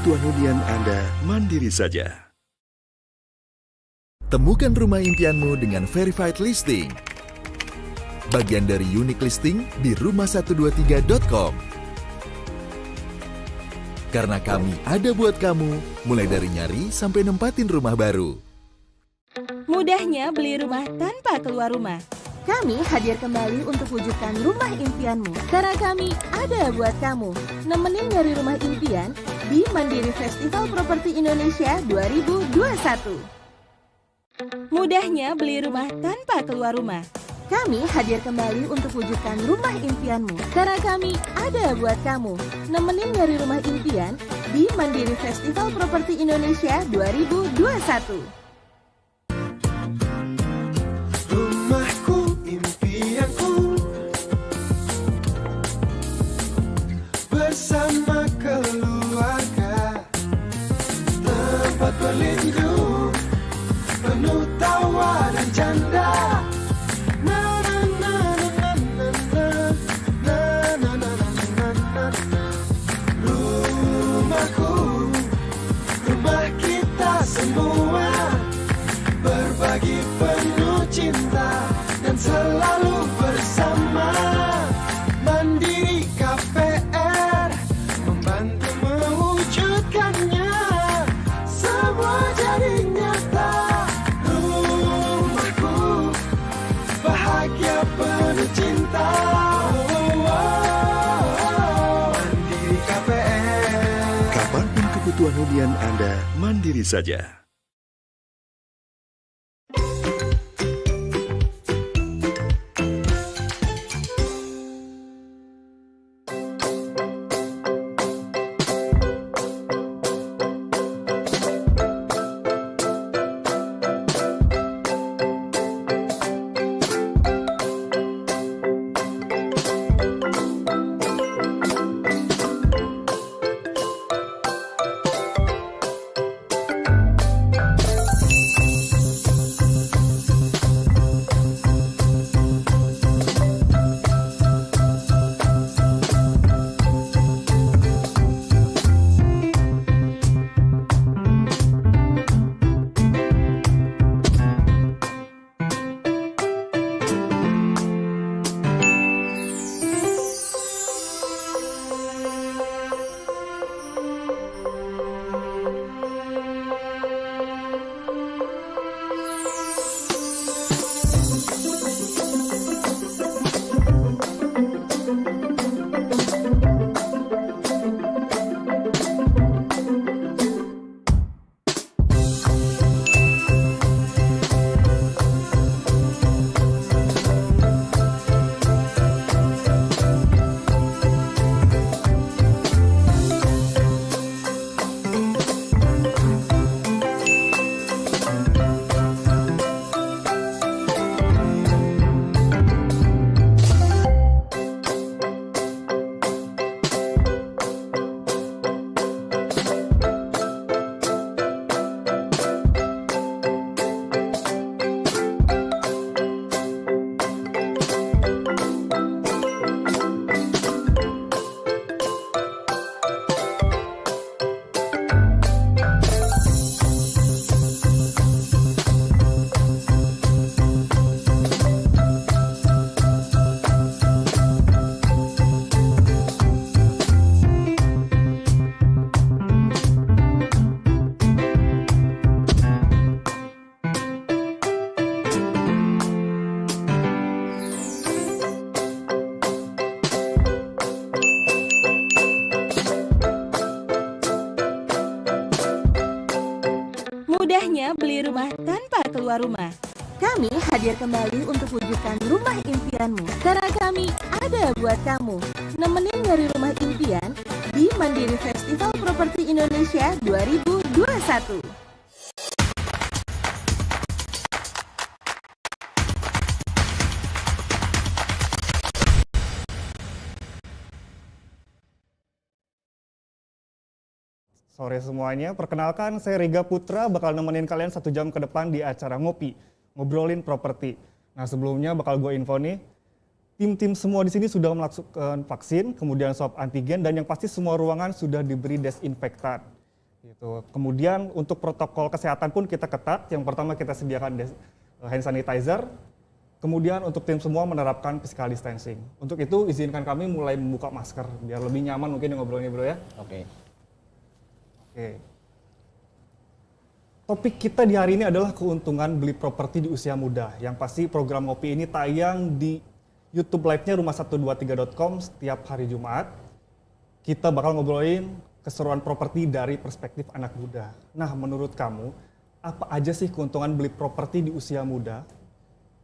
kebutuhan hunian Anda mandiri saja. Temukan rumah impianmu dengan Verified Listing. Bagian dari Unique Listing di rumah123.com. Karena kami ada buat kamu, mulai dari nyari sampai nempatin rumah baru. Mudahnya beli rumah tanpa keluar rumah. Kami hadir kembali untuk wujudkan rumah impianmu. Karena kami ada buat kamu. Nemenin nyari rumah impian di Mandiri Festival Properti Indonesia 2021. Mudahnya beli rumah tanpa keluar rumah. Kami hadir kembali untuk wujudkan rumah impianmu. Karena kami ada buat kamu. Nemenin nyari rumah impian di Mandiri Festival Properti Indonesia 2021. Rumahku impianku, bersama keluarga, tempat berlindung, penuh tawa dan canda. Na na na na na na na na na na na na. Rumahku, rumah kita semua, berbagi penuh cinta dan selalu bersama. Mandiri KPR membantu mewujudkannya, semua jadi nyata. Rumahku bahagia penuh cinta. Mandiri KPR. Kapanpun kebutuhan hunian Anda mandiri saja. Mudahnya beli rumah tanpa keluar rumah. Kami hadir kembali untuk wujudkan rumah impianmu. Karena kami ada buat kamu. Nemenin nyari rumah impian di Mandiri Festival Properti Indonesia 2021. Sore semuanya, perkenalkan saya Riga Putra bakal nemenin kalian 1 jam ke depan di acara Ngopi, ngobrolin properti. Nah sebelumnya bakal gue info nih, tim-tim semua di sini sudah melakukan vaksin, kemudian swab antigen, dan yang pasti semua ruangan sudah diberi desinfektan. Gitu. Kemudian untuk protokol kesehatan pun kita ketat. Yang pertama kita sediakan hand sanitizer. Kemudian untuk tim semua menerapkan physical distancing. Untuk itu izinkan kami mulai membuka masker biar lebih nyaman mungkin ngobrolnya bro ya. Oke. Topik kita di hari ini adalah keuntungan beli properti di usia muda. Yang pasti program Ngopi ini tayang di YouTube live-nya rumah123.com setiap hari Jumat. Kita bakal ngobrolin keseruan properti dari perspektif anak muda. Nah, menurut kamu, apa aja sih keuntungan beli properti di usia muda?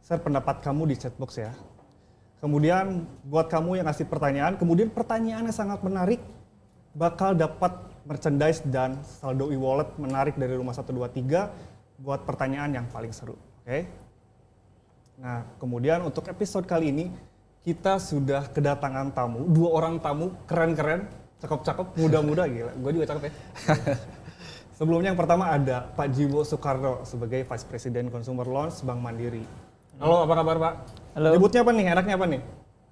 Share pendapat kamu di chatbox ya. Kemudian buat kamu yang ngasih pertanyaan, kemudian pertanyaannya sangat menarik, bakal dapat merchandise dan saldo e-wallet menarik dari Rumah 123 buat pertanyaan yang paling seru. Oke? Nah, kemudian untuk episode kali ini kita sudah kedatangan tamu, 2 orang tamu keren-keren, cakep-cakep, muda-muda gila. Gue juga cakep ya. Sebelumnya yang pertama ada Pak Jiwo Soekarno sebagai Vice President Consumer Loans Bank Mandiri. Halo, apa kabar Pak? Halo. Nyebutnya apa nih? Enaknya apa nih?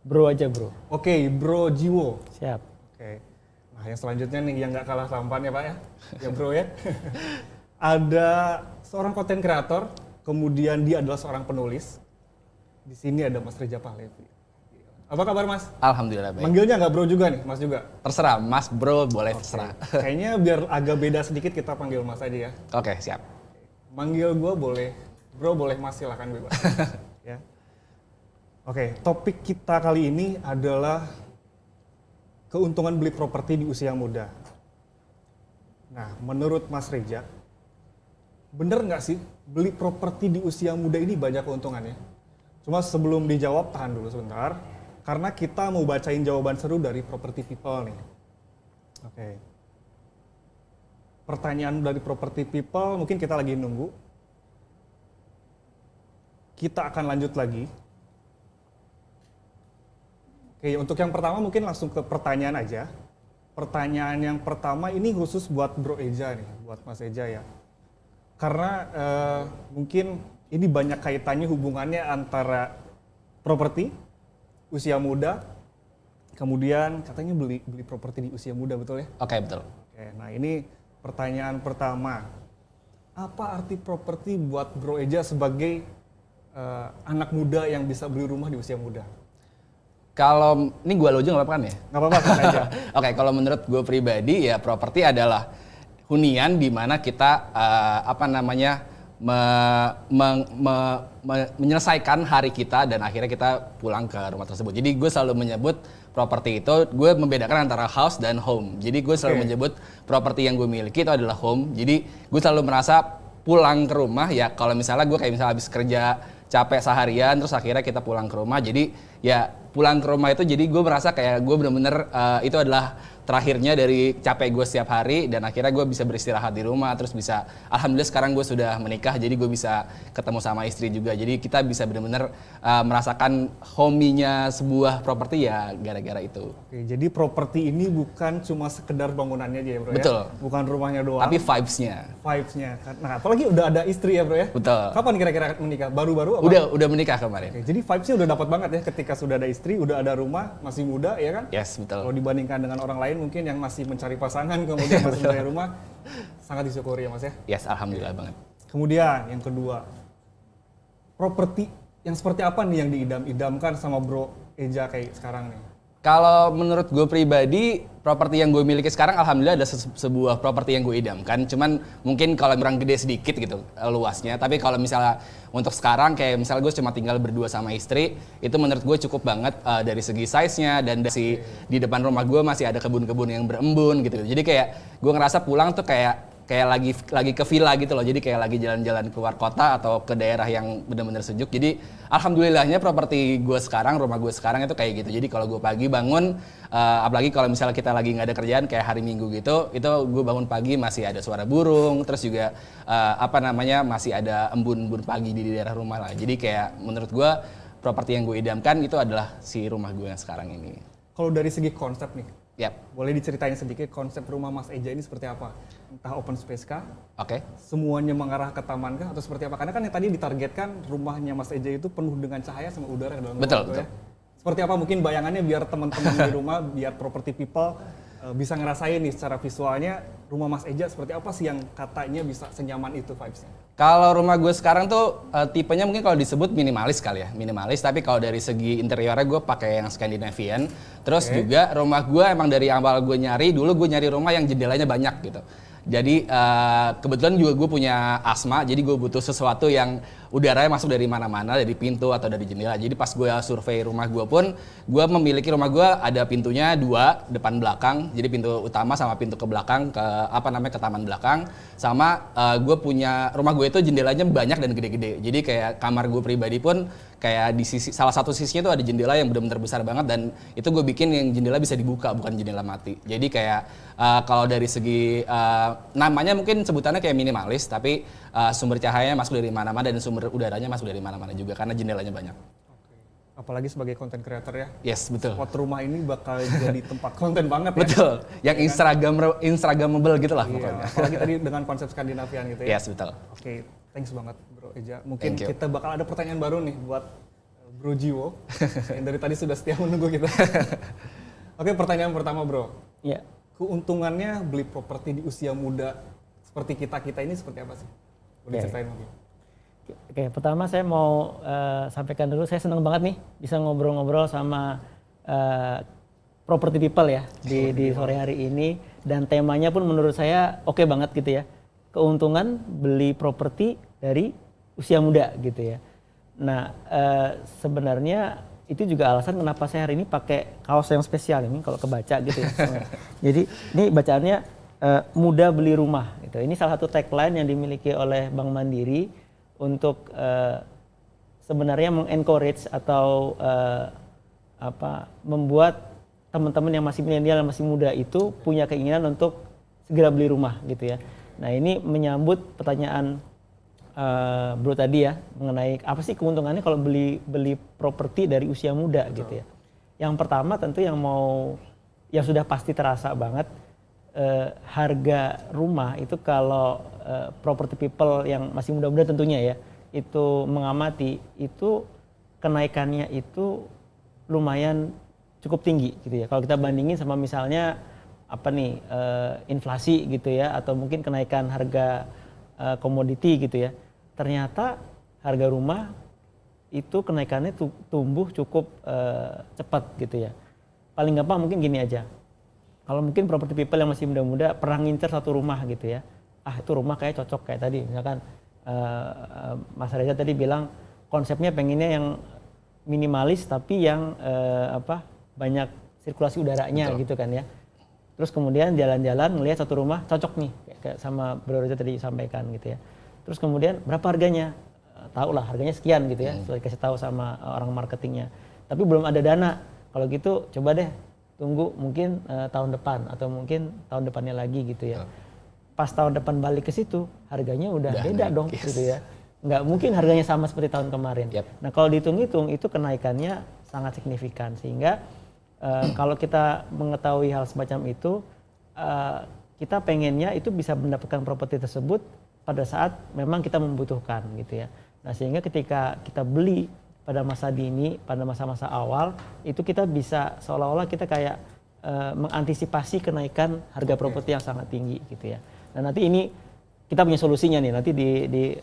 Bro aja bro. Oke, Bro Jiwo. Siap. Oke. Nah, yang selanjutnya nih yang nggak kalah tampan ya Pak ya, ya Bro ya. Ada seorang konten kreator, kemudian dia adalah seorang penulis. Di sini ada Mas Reja Pahlevi. Apa kabar Mas? Alhamdulillah baik. Manggilnya nggak Bro juga nih, Mas juga? Terserah, Mas Bro boleh terserah. Kayaknya biar agak beda sedikit kita panggil Mas aja ya. Oke, siap. Manggil gue boleh, Bro boleh Mas silakan bebas. Ya. Oke, topik kita kali ini adalah keuntungan beli properti di usia muda. Nah, menurut Mas Reja, bener nggak sih beli properti di usia muda ini banyak keuntungannya? Cuma sebelum dijawab, tahan dulu sebentar. Karena kita mau bacain jawaban seru dari Property People nih. Oke. Pertanyaan dari Property People, mungkin kita lagi nunggu. Kita akan lanjut lagi. Oke, untuk yang pertama mungkin langsung ke pertanyaan aja. Pertanyaan yang pertama ini khusus buat Bro Eja nih, buat Mas Eja ya. Karena mungkin ini banyak kaitannya hubungannya antara properti, usia muda, kemudian katanya beli properti di usia muda, betul ya? Oke, betul. Oke, nah ini pertanyaan pertama. Apa arti properti buat Bro Eja sebagai anak muda yang bisa beli rumah di usia muda? Kalau ini gue lojo nggak apa-apa kan ya? Nggak apa-apa, kan aja. Oke, kalau menurut gue pribadi ya properti adalah hunian di mana kita menyelesaikan hari kita dan akhirnya kita pulang ke rumah tersebut. Jadi gue selalu menyebut properti itu, gue membedakan antara house dan home. Jadi gue selalu menyebut properti yang gue miliki itu adalah home. Jadi gue selalu merasa pulang ke rumah ya kalau misalnya gue kayak misalnya habis kerja capek seharian terus akhirnya kita pulang ke rumah. Jadi ya pulang ke rumah itu jadi gue merasa kayak gue bener-bener itu adalah terakhirnya dari capek gue setiap hari dan akhirnya gue bisa beristirahat di rumah terus bisa alhamdulillah sekarang gue sudah menikah jadi gue bisa ketemu sama istri juga jadi kita bisa benar-benar merasakan homey-nya sebuah properti ya gara-gara itu. Oke, jadi properti ini bukan cuma sekedar bangunannya aja ya bro. Betul. Ya? Bukan rumahnya doang. Tapi vibes-nya. Vibes-nya. Nah apalagi udah ada istri ya bro ya. Betul. Kapan kira-kira menikah? Baru-baru? Udah menikah kemarin. Oke, jadi vibes-nya udah dapat banget ya ketika sudah ada istri, udah ada rumah, masih muda ya kan? Yes, betul. Kalau dibandingkan dengan orang lain mungkin yang masih mencari pasangan kemudian masih mencari rumah, sangat disyukuri ya mas ya? Yes, alhamdulillah banget. Kemudian yang kedua, properti yang seperti apa nih yang diidam-idamkan sama Bro Eja kayak sekarang nih? Kalau menurut gue pribadi, properti yang gue miliki sekarang alhamdulillah ada sebuah properti yang gue idamkan. Cuman mungkin kalau kurang gede sedikit gitu luasnya. Tapi kalau misalnya untuk sekarang kayak misalnya gue cuma tinggal berdua sama istri, itu menurut gue cukup banget dari segi size-nya dan dari di depan rumah gue masih ada kebun-kebun yang berembun gitu. Jadi kayak gue ngerasa pulang tuh kayak lagi ke villa gitu loh. Jadi kayak lagi jalan-jalan keluar kota atau ke daerah yang benar-benar sejuk. Jadi alhamdulillahnya properti gue sekarang, rumah gue sekarang itu kayak gitu. Jadi kalau gue pagi bangun, apalagi kalau misalnya kita lagi nggak ada kerjaan kayak hari Minggu gitu, itu gue bangun pagi masih ada suara burung, terus juga masih ada embun-embun pagi di daerah rumah lah. Jadi kayak menurut gue properti yang gue idamkan itu adalah si rumah gue yang sekarang ini. Kalau dari segi konsep nih, Yap. boleh diceritain sedikit konsep rumah Mas Eja ini seperti apa? Entah open space kah? Oke. Semuanya mengarah ke taman kah? Atau seperti apa? Karena kan yang tadi ditargetkan rumahnya Mas Eja itu penuh dengan cahaya sama udara dalam rumah. Betul, itu betul. ya. Seperti apa mungkin bayangannya biar teman-teman di rumah, biar property people bisa ngerasain nih secara visualnya rumah Mas Eja seperti apa sih yang katanya bisa senyaman itu vibes-nya? Kalau rumah gue sekarang tuh tipenya mungkin kalau disebut minimalis kali ya, minimalis. Tapi kalau dari segi interiornya gue pakai yang Scandinavian. Terus juga rumah gue emang dari awal gue nyari, dulu gue nyari rumah yang jendelanya banyak gitu. Jadi kebetulan juga gue punya asma, jadi gue butuh sesuatu yang udaranya masuk dari mana-mana, dari pintu atau dari jendela. Jadi pas gue survei rumah gue pun, gue memiliki rumah gue ada pintunya 2, depan belakang. Jadi pintu utama sama pintu ke belakang, ke taman belakang. Sama gue punya, rumah gue itu jendelanya banyak dan gede-gede. Jadi kayak kamar gue pribadi pun kayak di sisi, salah satu sisinya tuh ada jendela yang benar-benar besar banget, dan itu gue bikin yang jendela bisa dibuka, bukan jendela mati. Jadi kayak kalau dari segi namanya mungkin sebutannya kayak minimalis, tapi sumber cahayanya masuk dari mana-mana dan sumber udaranya masuk dari mana-mana juga karena jendelanya banyak. Apalagi sebagai content creator ya. Yes, betul. Spot rumah ini bakal jadi tempat konten banget ya. Betul. Yang Instagramable gitu lah pokoknya. Apalagi tadi dengan konsep Skandinavian gitu ya. Yes, betul. Oke, thanks banget Bro Eja. Mungkin Thank you. kita bakal ada pertanyaan baru nih buat Bro Jiwo. Yang dari tadi sudah setia menunggu kita. Oke, pertanyaan pertama Bro. Iya. Keuntungannya beli properti di usia muda seperti kita-kita ini seperti apa sih? Boleh ceritain mungkin. Oke, pertama saya mau sampaikan dulu, saya senang banget nih bisa ngobrol-ngobrol sama property people ya di sore hari ini, dan temanya pun menurut saya oke banget gitu ya. Keuntungan beli properti dari usia muda gitu ya. Nah, sebenarnya itu juga alasan kenapa saya hari ini pakai kaos yang spesial ini kalau kebaca gitu ya. Jadi ini bacaannya muda beli rumah gitu. Ini salah satu tagline yang dimiliki oleh Bank Mandiri untuk sebenarnya mengencourage atau membuat teman-teman yang masih milenial dan masih muda itu punya keinginan untuk segera beli rumah gitu ya. Nah, ini menyambut pertanyaan Bro tadi ya mengenai apa sih keuntungannya kalau beli properti dari usia muda. Betul. Gitu ya. Yang pertama tentu yang sudah pasti terasa banget harga rumah itu kalau property people yang masih muda-muda tentunya ya itu mengamati itu kenaikannya itu lumayan cukup tinggi gitu ya. Kalau kita bandingin sama misalnya inflasi gitu ya, atau mungkin kenaikan harga komoditi gitu ya. Ternyata harga rumah itu kenaikannya tumbuh cukup cepat gitu ya. Paling gampang mungkin gini aja. Kalau mungkin property people yang masih muda-muda pernah ngincer satu rumah gitu ya. Itu rumah kayak cocok kayak tadi. Misalkan Mas Reza tadi bilang konsepnya pengennya yang minimalis tapi yang banyak sirkulasi udaranya. Betul. Gitu kan ya. Terus kemudian jalan-jalan melihat satu rumah cocok nih kayak sama Bro Reza tadi sampaikan gitu ya. Terus kemudian berapa harganya? Tahu lah harganya sekian gitu ya. Sudah dikasih tahu sama orang marketingnya. Tapi belum ada dana. Kalau gitu coba deh tunggu mungkin tahun depan atau mungkin tahun depannya lagi gitu ya. Pas tahun depan balik ke situ harganya udah beda dong. Yes. Gitu ya. Nggak mungkin harganya sama seperti tahun kemarin. Yep. Nah, kalau dihitung-hitung itu kenaikannya sangat signifikan sehingga kalau kita mengetahui hal semacam itu kita pengennya itu bisa mendapatkan properti tersebut pada saat memang kita membutuhkan gitu ya. Nah, sehingga ketika kita beli pada masa dini, pada masa-masa awal, itu kita bisa seolah-olah kita kayak mengantisipasi kenaikan harga properti yang sangat tinggi gitu ya. Nah, nanti ini kita punya solusinya nih. Nanti di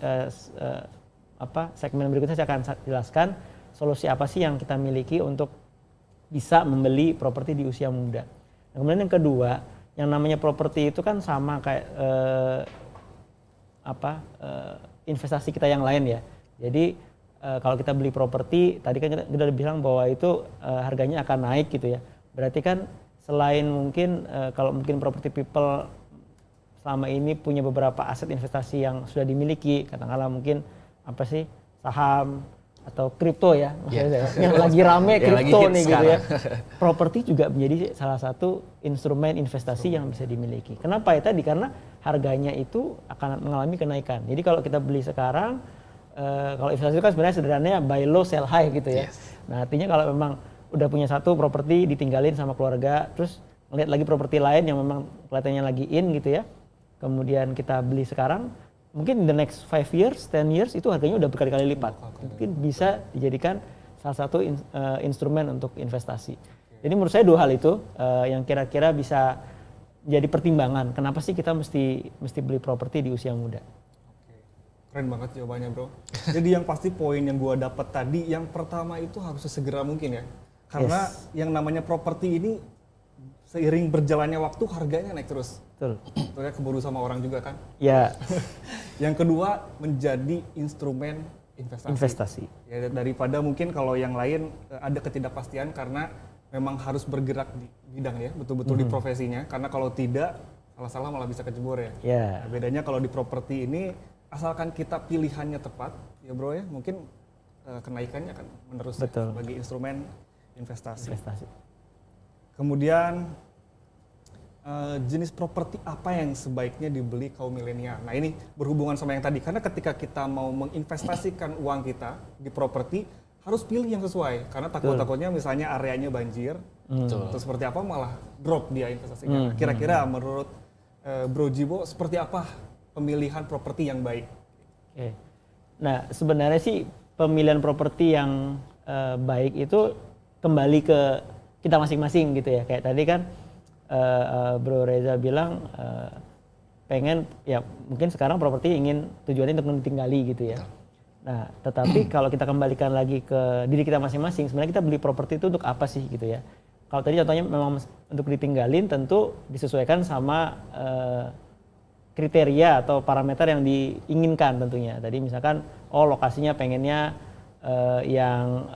segmen berikutnya saya akan jelaskan solusi apa sih yang kita miliki untuk bisa membeli properti di usia muda. Nah, kemudian yang kedua, yang namanya properti itu kan sama kayak investasi kita yang lain ya. Jadi kalau kita beli properti, tadi kan kita udah bilang bahwa itu harganya akan naik gitu ya. Berarti kan selain mungkin kalau mungkin property people selama ini punya beberapa aset investasi yang sudah dimiliki, katakanlah mungkin saham atau kripto ya, yang lagi rame kripto nih gitu ya. Properti juga menjadi salah satu instrumen investasi yang bisa dimiliki. Kenapa ya tadi? Karena harganya itu akan mengalami kenaikan. Jadi kalau kita beli sekarang, kalau investasi itu kan sebenarnya sederhananya buy low sell high gitu ya. Yes. Nah, artinya kalau memang udah punya satu properti ditinggalin sama keluarga, terus ngeliat lagi properti lain yang memang kelihatannya lagi in gitu ya. Kemudian kita beli sekarang, mungkin in the next 5 years, 10 years itu harganya udah berkali-kali lipat. Mungkin bisa dijadikan salah satu instrumen untuk investasi. Jadi menurut saya dua hal itu yang kira-kira bisa jadi pertimbangan. Kenapa sih kita mesti beli properti di usia muda? Oke. Keren banget jawabannya bro. Jadi yang pasti poin yang gue dapat tadi, yang pertama itu harus sesegera mungkin ya. Karena yang namanya properti ini seiring berjalannya waktu harganya naik terus. Betul. Tentunya keburu sama orang juga kan. Ya, Yang kedua menjadi instrumen investasi. Ya, daripada mungkin kalau yang lain ada ketidakpastian karena memang harus bergerak di bidang ya, betul-betul di profesinya. Karena kalau tidak, salah-salah malah bisa kecebur ya. Nah, bedanya kalau di properti ini, asalkan kita pilihannya tepat, ya bro ya, mungkin kenaikannya akan menerus ya, Betul. sebagai instrumen investasi. investasi. Kemudian jenis properti apa yang sebaiknya dibeli kaum milenial? Nah ini berhubungan sama yang tadi, karena ketika kita mau menginvestasikan uang kita di properti, harus pilih yang sesuai. Karena takut-takutnya misalnya areanya banjir, atau seperti apa malah drop dia investasinya. Kira-kira menurut Bro Jiwo seperti apa pemilihan properti yang baik? Oke. Nah, sebenarnya sih pemilihan properti yang baik itu kembali ke kita masing-masing gitu ya. Kayak tadi kan Bro Reza bilang pengen ya mungkin sekarang properti ingin tujuannya untuk ditinggali gitu ya. Nah, tetapi kalau kita kembalikan lagi ke diri kita masing-masing, sebenarnya kita beli properti itu untuk apa sih gitu ya. Kalau tadi contohnya memang untuk ditinggalin, tentu disesuaikan sama kriteria atau parameter yang diinginkan tentunya. Tadi misalkan, lokasinya pengennya yang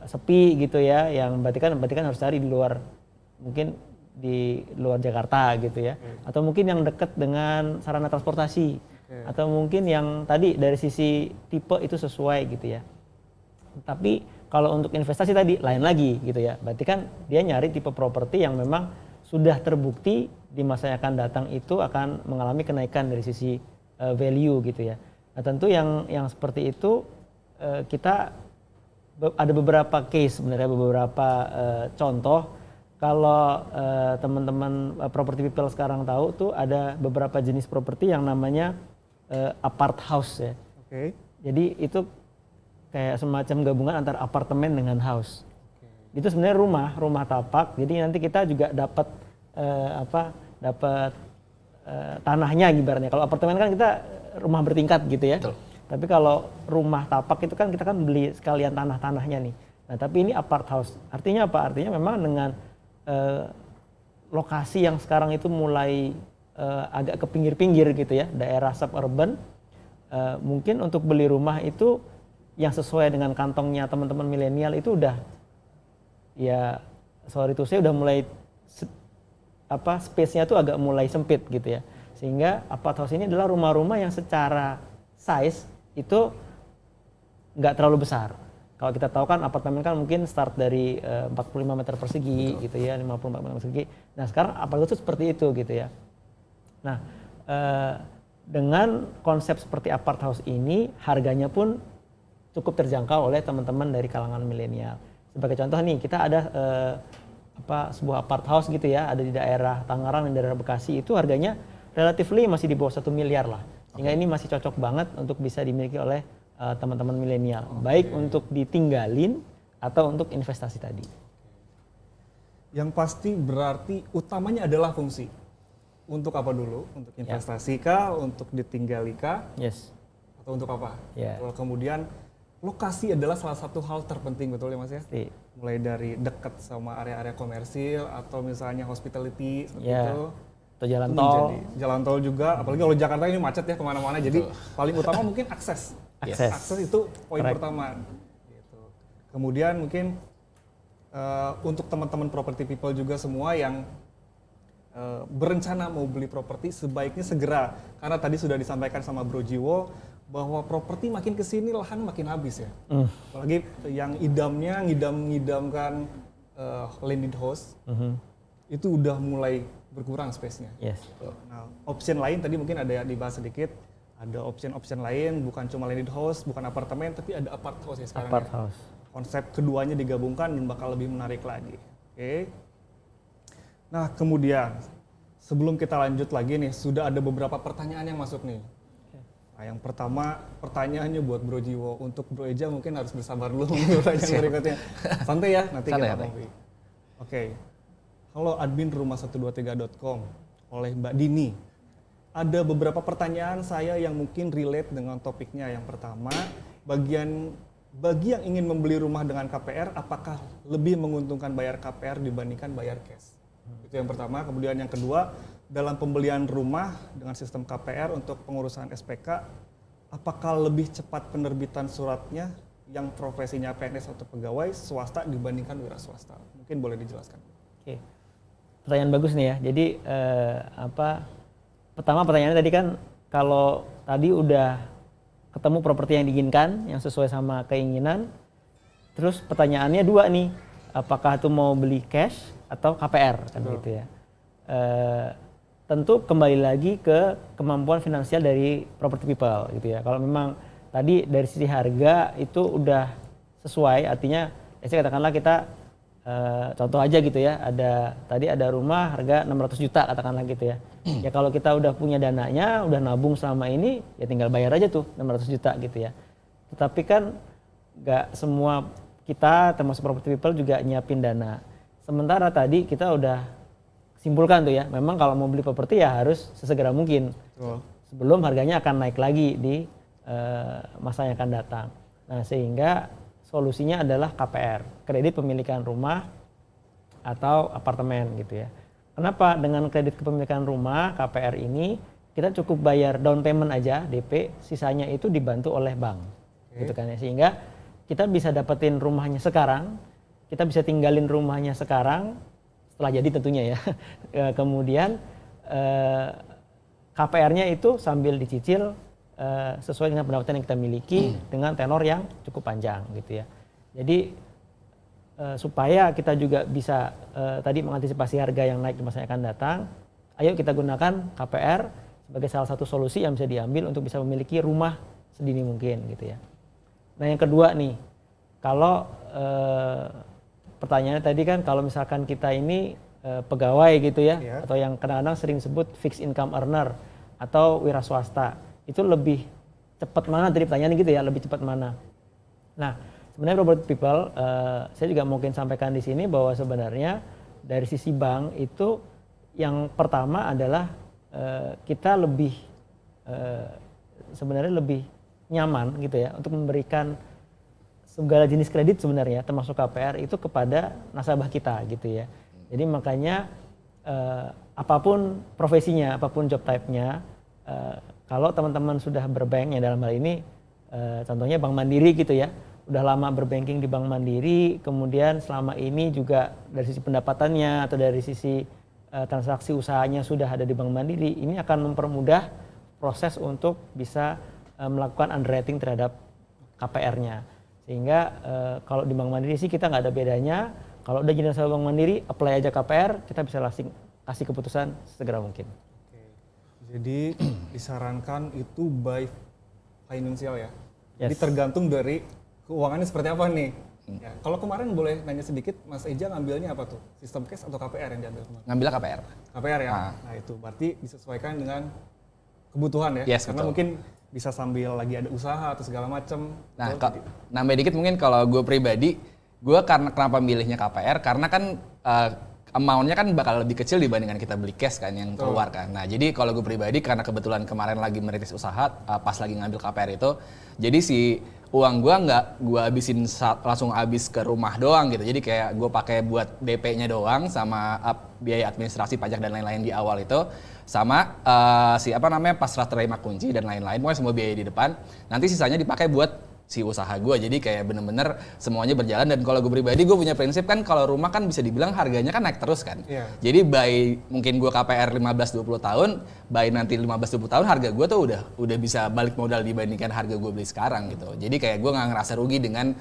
sepi gitu ya, yang berarti kan harus cari di luar, mungkin di luar Jakarta gitu ya, atau mungkin yang dekat dengan sarana transportasi, atau mungkin yang tadi dari sisi tipe itu sesuai gitu ya. Tapi kalau untuk investasi tadi lain lagi gitu ya, berarti kan dia nyari tipe properti yang memang sudah terbukti di masa yang akan datang itu akan mengalami kenaikan dari sisi value gitu ya. Nah tentu yang seperti itu kita ada beberapa case sebenarnya, beberapa contoh. Kalau teman-teman property people sekarang tahu tuh ada beberapa jenis properti yang namanya apart house ya. Oke. Jadi itu kayak semacam gabungan antara apartemen dengan house. Itu sebenarnya rumah tapak. Jadi nanti kita juga dapat tanahnya ibaratnya. Kalau apartemen kan kita rumah bertingkat gitu ya. Betul. Tapi kalau rumah tapak itu kan kita kan beli sekalian tanahnya nih. Nah, tapi ini apart house. Artinya apa? Artinya memang dengan lokasi yang sekarang itu mulai agak ke pinggir-pinggir gitu ya, daerah suburban, mungkin untuk beli rumah itu yang sesuai dengan kantongnya teman-teman milenial itu udah, ya sorry to say udah mulai space-nya tuh agak mulai sempit gitu ya. Sehingga apart house ini adalah rumah-rumah yang secara size itu nggak terlalu besar. Kalau kita tahu kan apartemen kan mungkin start dari 45 meter persegi gitu ya, 54 meter persegi. Nah sekarang apart house itu seperti itu gitu ya. Nah dengan konsep seperti apart house ini harganya pun cukup terjangkau oleh teman-teman dari kalangan milenial. Sebagai contoh nih kita ada sebuah apart house gitu ya, ada di daerah Tangerang dan daerah Bekasi, itu harganya relatively masih di bawah 1 miliar lah. Sehingga ini masih cocok banget untuk bisa dimiliki oleh teman-teman milenial, baik untuk ditinggalin atau untuk investasi tadi. Yang pasti berarti utamanya adalah fungsi. Untuk apa dulu? Untuk investasi kah? Untuk ditinggali kah? Yes. Atau untuk apa? Ya. Kemudian lokasi adalah salah satu hal terpenting, betul ya Mas ya? Pasti. Mulai dari dekat sama area-area komersil atau misalnya hospitality seperti Ya. itu. Atau jalan Itu tol. menjadi jalan tol juga, apalagi kalau Jakarta ini macet ya kemana-mana. Jadi paling utama mungkin akses. Akses. Akses itu poin Correct. pertama. Gitu. Kemudian mungkin untuk teman-teman property people juga semua yang berencana mau beli properti sebaiknya segera, karena tadi sudah disampaikan sama Bro Jiwo bahwa properti makin kesini lahan makin habis ya. Apalagi yang ngidamkan landed house itu udah mulai berkurang space-nya. Yes. Nah, option lain tadi mungkin ada dibahas sedikit. Ada option lain, bukan cuma landed house, bukan apartemen, tapi ada apart house ya sekarang. Apart ya. house. Konsep keduanya digabungkan dan bakal lebih menarik lagi. Oke. Nah, kemudian sebelum kita lanjut lagi nih, sudah ada beberapa pertanyaan yang masuk nih. Nah, yang pertama pertanyaannya buat Bro Jiwo. Untuk Bro Eja mungkin harus bersabar dulu pertanyaan berikutnya. Santai ya, nanti Santai, kita santai. ngopi. Oke. Halo admin rumah123.com oleh Mbak Dini. Ada beberapa pertanyaan saya yang mungkin relate dengan topiknya. Yang pertama, bagi yang ingin membeli rumah dengan KPR, apakah lebih menguntungkan bayar KPR dibandingkan bayar cash? Itu yang pertama. Kemudian yang kedua, dalam pembelian rumah dengan sistem KPR untuk pengurusan SPK, apakah lebih cepat penerbitan suratnya yang profesinya PNS atau pegawai swasta dibandingkan wira swasta? Mungkin boleh dijelaskan. Oke. Pertanyaan bagus nih ya. Jadi pertama pertanyaannya tadi kan kalau tadi udah ketemu properti yang diinginkan, yang sesuai sama keinginan, terus pertanyaannya dua nih, apakah itu mau beli cash atau KPR kan gitu ya. Tentu kembali lagi ke kemampuan finansial dari property people gitu ya. Kalau memang tadi dari sisi harga itu udah sesuai, artinya saya katakanlah kita contoh aja gitu ya, tadi ada rumah harga 600 juta katakanlah gitu ya. Ya kalau kita udah punya dananya, udah nabung selama ini, ya tinggal bayar aja tuh 600 juta gitu ya. Tetapi kan nggak semua kita termasuk property people juga nyiapin dana. Sementara tadi kita udah simpulkan tuh ya, memang kalau mau beli properti ya harus sesegera mungkin. Sebelum harganya akan naik lagi di masa yang akan datang. Nah sehingga solusinya adalah KPR, kredit pemilikan rumah atau apartemen gitu ya. Kenapa dengan kredit kepemilikan rumah KPR ini kita cukup bayar down payment aja DP, sisanya itu dibantu oleh bank, gitu kan ya. Sehingga kita bisa dapetin rumahnya sekarang, kita bisa tinggalin rumahnya sekarang setelah jadi tentunya ya. Kemudian KPR-nya itu sambil dicicil sesuai dengan pendapatan yang kita miliki dengan tenor yang cukup panjang gitu ya. Jadi supaya kita juga bisa tadi mengantisipasi harga yang naik di masa yang akan datang, ayo kita gunakan KPR sebagai salah satu solusi yang bisa diambil untuk bisa memiliki rumah sedini mungkin gitu ya. Nah yang kedua nih, kalau pertanyaannya tadi kan kalau misalkan kita ini pegawai gitu ya, atau yang kadang-kadang sering disebut fixed income earner atau wira swasta, itu lebih cepat mana tadi pertanyaannya gitu ya, lebih cepat mana. Nah sebenarnya property people, saya juga mungkin sampaikan di sini bahwa sebenarnya dari sisi bank itu yang pertama adalah kita lebih sebenarnya lebih nyaman gitu ya untuk memberikan segala jenis kredit sebenarnya termasuk KPR itu kepada nasabah kita gitu ya. Jadi makanya apapun profesinya, apapun job type-nya, kalau teman-teman sudah berbank ya dalam hal ini contohnya Bank Mandiri gitu ya, udah lama berbanking di Bank Mandiri, kemudian selama ini juga dari sisi pendapatannya atau dari sisi transaksi usahanya sudah ada di Bank Mandiri, ini akan mempermudah proses untuk bisa melakukan underwriting terhadap KPR-nya. Sehingga kalau di Bank Mandiri sih kita nggak ada bedanya, kalau udah jadi nasabah Bank Mandiri, apply aja KPR, kita bisa langsung kasih keputusan segera mungkin. Jadi disarankan itu by financial ya. Yes. Jadi tergantung dari keuangannya seperti apa nih. Ya, kalau kemarin boleh nanya sedikit, Mas Eja ngambilnya apa tuh? Sistem cash atau KPR yang diambil kemarin? Ngambil KPR. KPR ya. Nah itu berarti disesuaikan dengan kebutuhan ya. Yes, karena betul. Mungkin bisa sambil lagi ada usaha atau segala macam. Nah, nambah dikit mungkin kalau gue pribadi, gue karena kenapa milihnya KPR karena kan amount-nya kan bakal lebih kecil dibandingkan kita beli cash kan yang keluar kan. Nah jadi kalau gue pribadi karena kebetulan kemarin lagi merintis usaha pas lagi ngambil KPR itu, jadi si uang gue nggak gue habisin langsung habis ke rumah doang gitu. Jadi kayak gue pakai buat DP-nya doang sama biaya administrasi pajak dan lain-lain di awal itu, sama pas serah terima kunci dan lain-lain, pokoknya semua biaya di depan. Nanti sisanya dipakai buat si usaha gue, jadi kayak bener-bener semuanya berjalan. Dan kalau gue pribadi, gue punya prinsip kan kalau rumah kan bisa dibilang harganya kan naik terus kan. Jadi by mungkin gue KPR 15-20 tahun, by nanti 15-20 tahun harga gue tuh udah bisa balik modal dibandingkan harga gue beli sekarang gitu. Jadi kayak gue gak ngerasa rugi dengan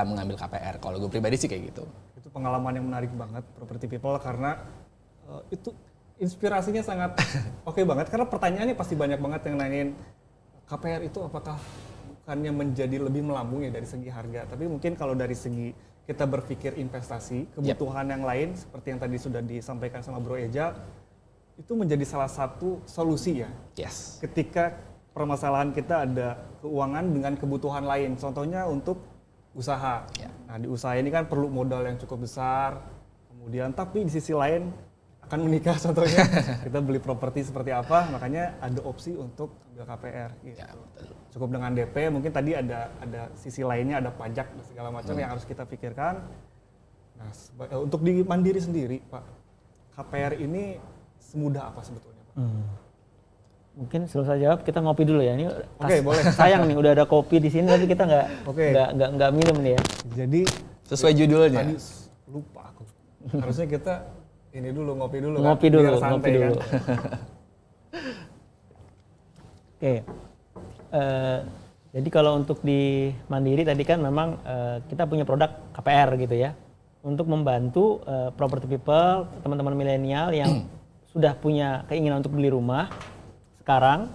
mengambil KPR. Kalau gue pribadi sih kayak gitu. Itu pengalaman yang menarik banget property people karena itu inspirasinya sangat oke banget. Karena pertanyaannya pasti banyak banget yang nanyain KPR itu apakah bukannya menjadi lebih melambung ya dari segi harga, tapi mungkin kalau dari segi kita berpikir investasi, kebutuhan yang lain seperti yang tadi sudah disampaikan sama Bro Eja, itu menjadi salah satu solusi ya. Yes. Ketika permasalahan kita ada keuangan dengan kebutuhan lain, contohnya untuk usaha. Nah di usaha ini kan perlu modal yang cukup besar, Kemudian tapi di sisi lain akan menikah contohnya, kita beli properti seperti apa, makanya ada opsi untuk ambil KPR gitu. Ya, betul. Cukup dengan DP, mungkin tadi ada sisi lainnya, ada pajak dan segala macam yang harus kita pikirkan. Nah, untuk di Mandiri sendiri, Pak, KPR ini semudah apa sebetulnya, Pak? Mungkin sebelum saya jawab kita ngopi dulu ya. Ini Oke, boleh. Sayang nih udah ada kopi di sini tapi kita nggak minum nih ya. Jadi Sesuai judulnya. tadi lupa aku. Harusnya kita ini dulu ngopi dulu Ngopi kan, dulu, biar santai ngopi kan. dulu. Oke. Jadi kalau untuk di Mandiri tadi kan memang kita punya produk KPR gitu ya. Untuk membantu property people, teman-teman milenial yang sudah punya keinginan untuk beli rumah sekarang,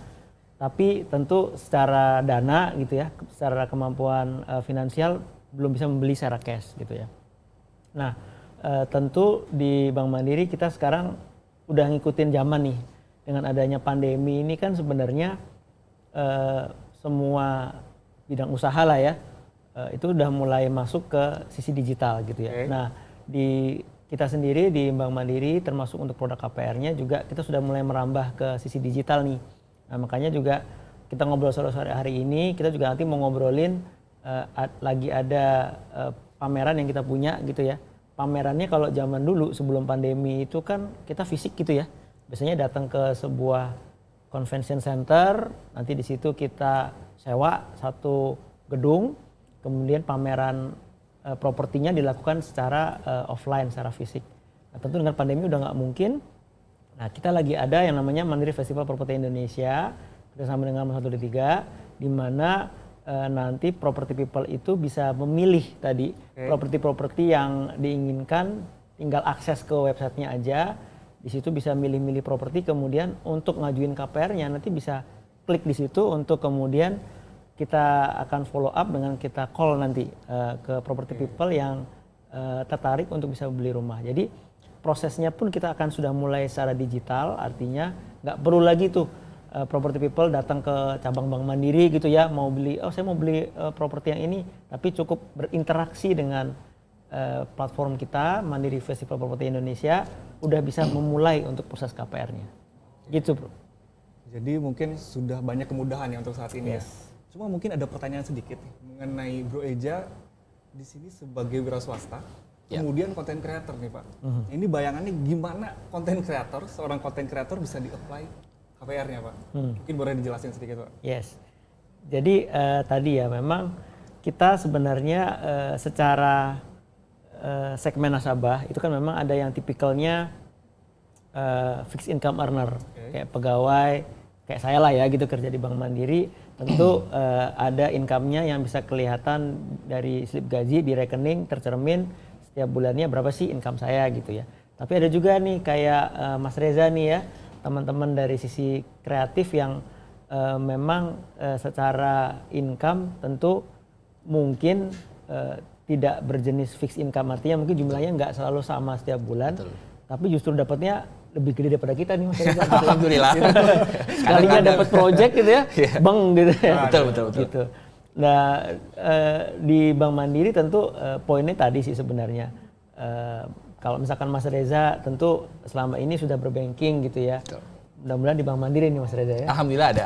tapi tentu secara dana gitu ya, secara kemampuan finansial belum bisa membeli secara cash gitu ya. Nah, tentu di Bank Mandiri kita sekarang udah ngikutin zaman nih. Dengan adanya pandemi ini kan sebenarnya semua bidang usaha lah ya, itu udah mulai masuk ke sisi digital gitu ya. Okay. Nah, di kita sendiri di Bank Mandiri termasuk untuk produk KPR-nya juga kita sudah mulai merambah ke sisi digital nih. Nah, makanya juga kita ngobrol sore-sore hari ini, kita juga nanti mau ngobrolin lagi ada pameran yang kita punya gitu ya. Pamerannya kalau zaman dulu sebelum pandemi itu kan kita fisik gitu ya. Biasanya datang ke sebuah convention center, nanti di situ kita sewa satu gedung, kemudian pameran propertinya dilakukan secara offline, secara fisik. Nah, tentu dengan pandemi udah nggak mungkin. Nah, kita lagi ada yang namanya Mandiri Festival Properti Indonesia bersama dengan 123, di mana nanti property people itu bisa memilih tadi properti-properti yang diinginkan, tinggal akses ke websitenya aja. Di situ bisa milih-milih properti, kemudian untuk ngajuin KPR-nya nanti bisa klik di situ untuk kemudian kita akan follow up dengan kita call nanti ke property people yang tertarik untuk bisa beli rumah. Jadi prosesnya pun kita akan sudah mulai secara digital, artinya nggak perlu lagi tuh property people datang ke cabang Bank Mandiri gitu ya, mau beli, saya mau beli properti yang ini, tapi cukup berinteraksi dengan platform kita Mandiri Festival Properti Indonesia, udah bisa memulai untuk proses KPR-nya. Gitu, Bro. Jadi mungkin sudah banyak kemudahan ya untuk saat ini ya. Cuma mungkin ada pertanyaan sedikit nih, mengenai Bro Eja di sini sebagai wira swasta, kemudian konten creator nih Pak. Ini bayangannya gimana konten creator, seorang konten creator bisa di-apply KPR-nya Pak? Mungkin boleh dijelasin sedikit Pak. Yes. Jadi tadi ya memang kita sebenarnya secara segmen nasabah itu kan memang ada yang tipikalnya fixed income earner, kayak pegawai, kayak saya lah ya gitu kerja di Bank Mandiri, tentu ada income-nya yang bisa kelihatan dari slip gaji di rekening, tercermin setiap bulannya berapa sih income saya gitu ya. Tapi ada juga nih kayak Mas Reza nih ya, teman-teman dari sisi kreatif yang memang secara income tentu mungkin tidak berjenis fixed income, artinya mungkin jumlahnya nggak selalu sama setiap bulan. Betul. Tapi justru dapatnya lebih gede daripada kita nih Mas Reza. Alhamdulillah. Sekalinya dapat project gitu ya, bang gitu ya. Betul. Gitu. Nah di Bank Mandiri tentu poinnya tadi sih sebenarnya. Kalau misalkan Mas Reza tentu selama ini sudah berbanking gitu ya. Betul. Mudah-mudahan di Bank Mandiri nih Mas Reza ya. Alhamdulillah ada.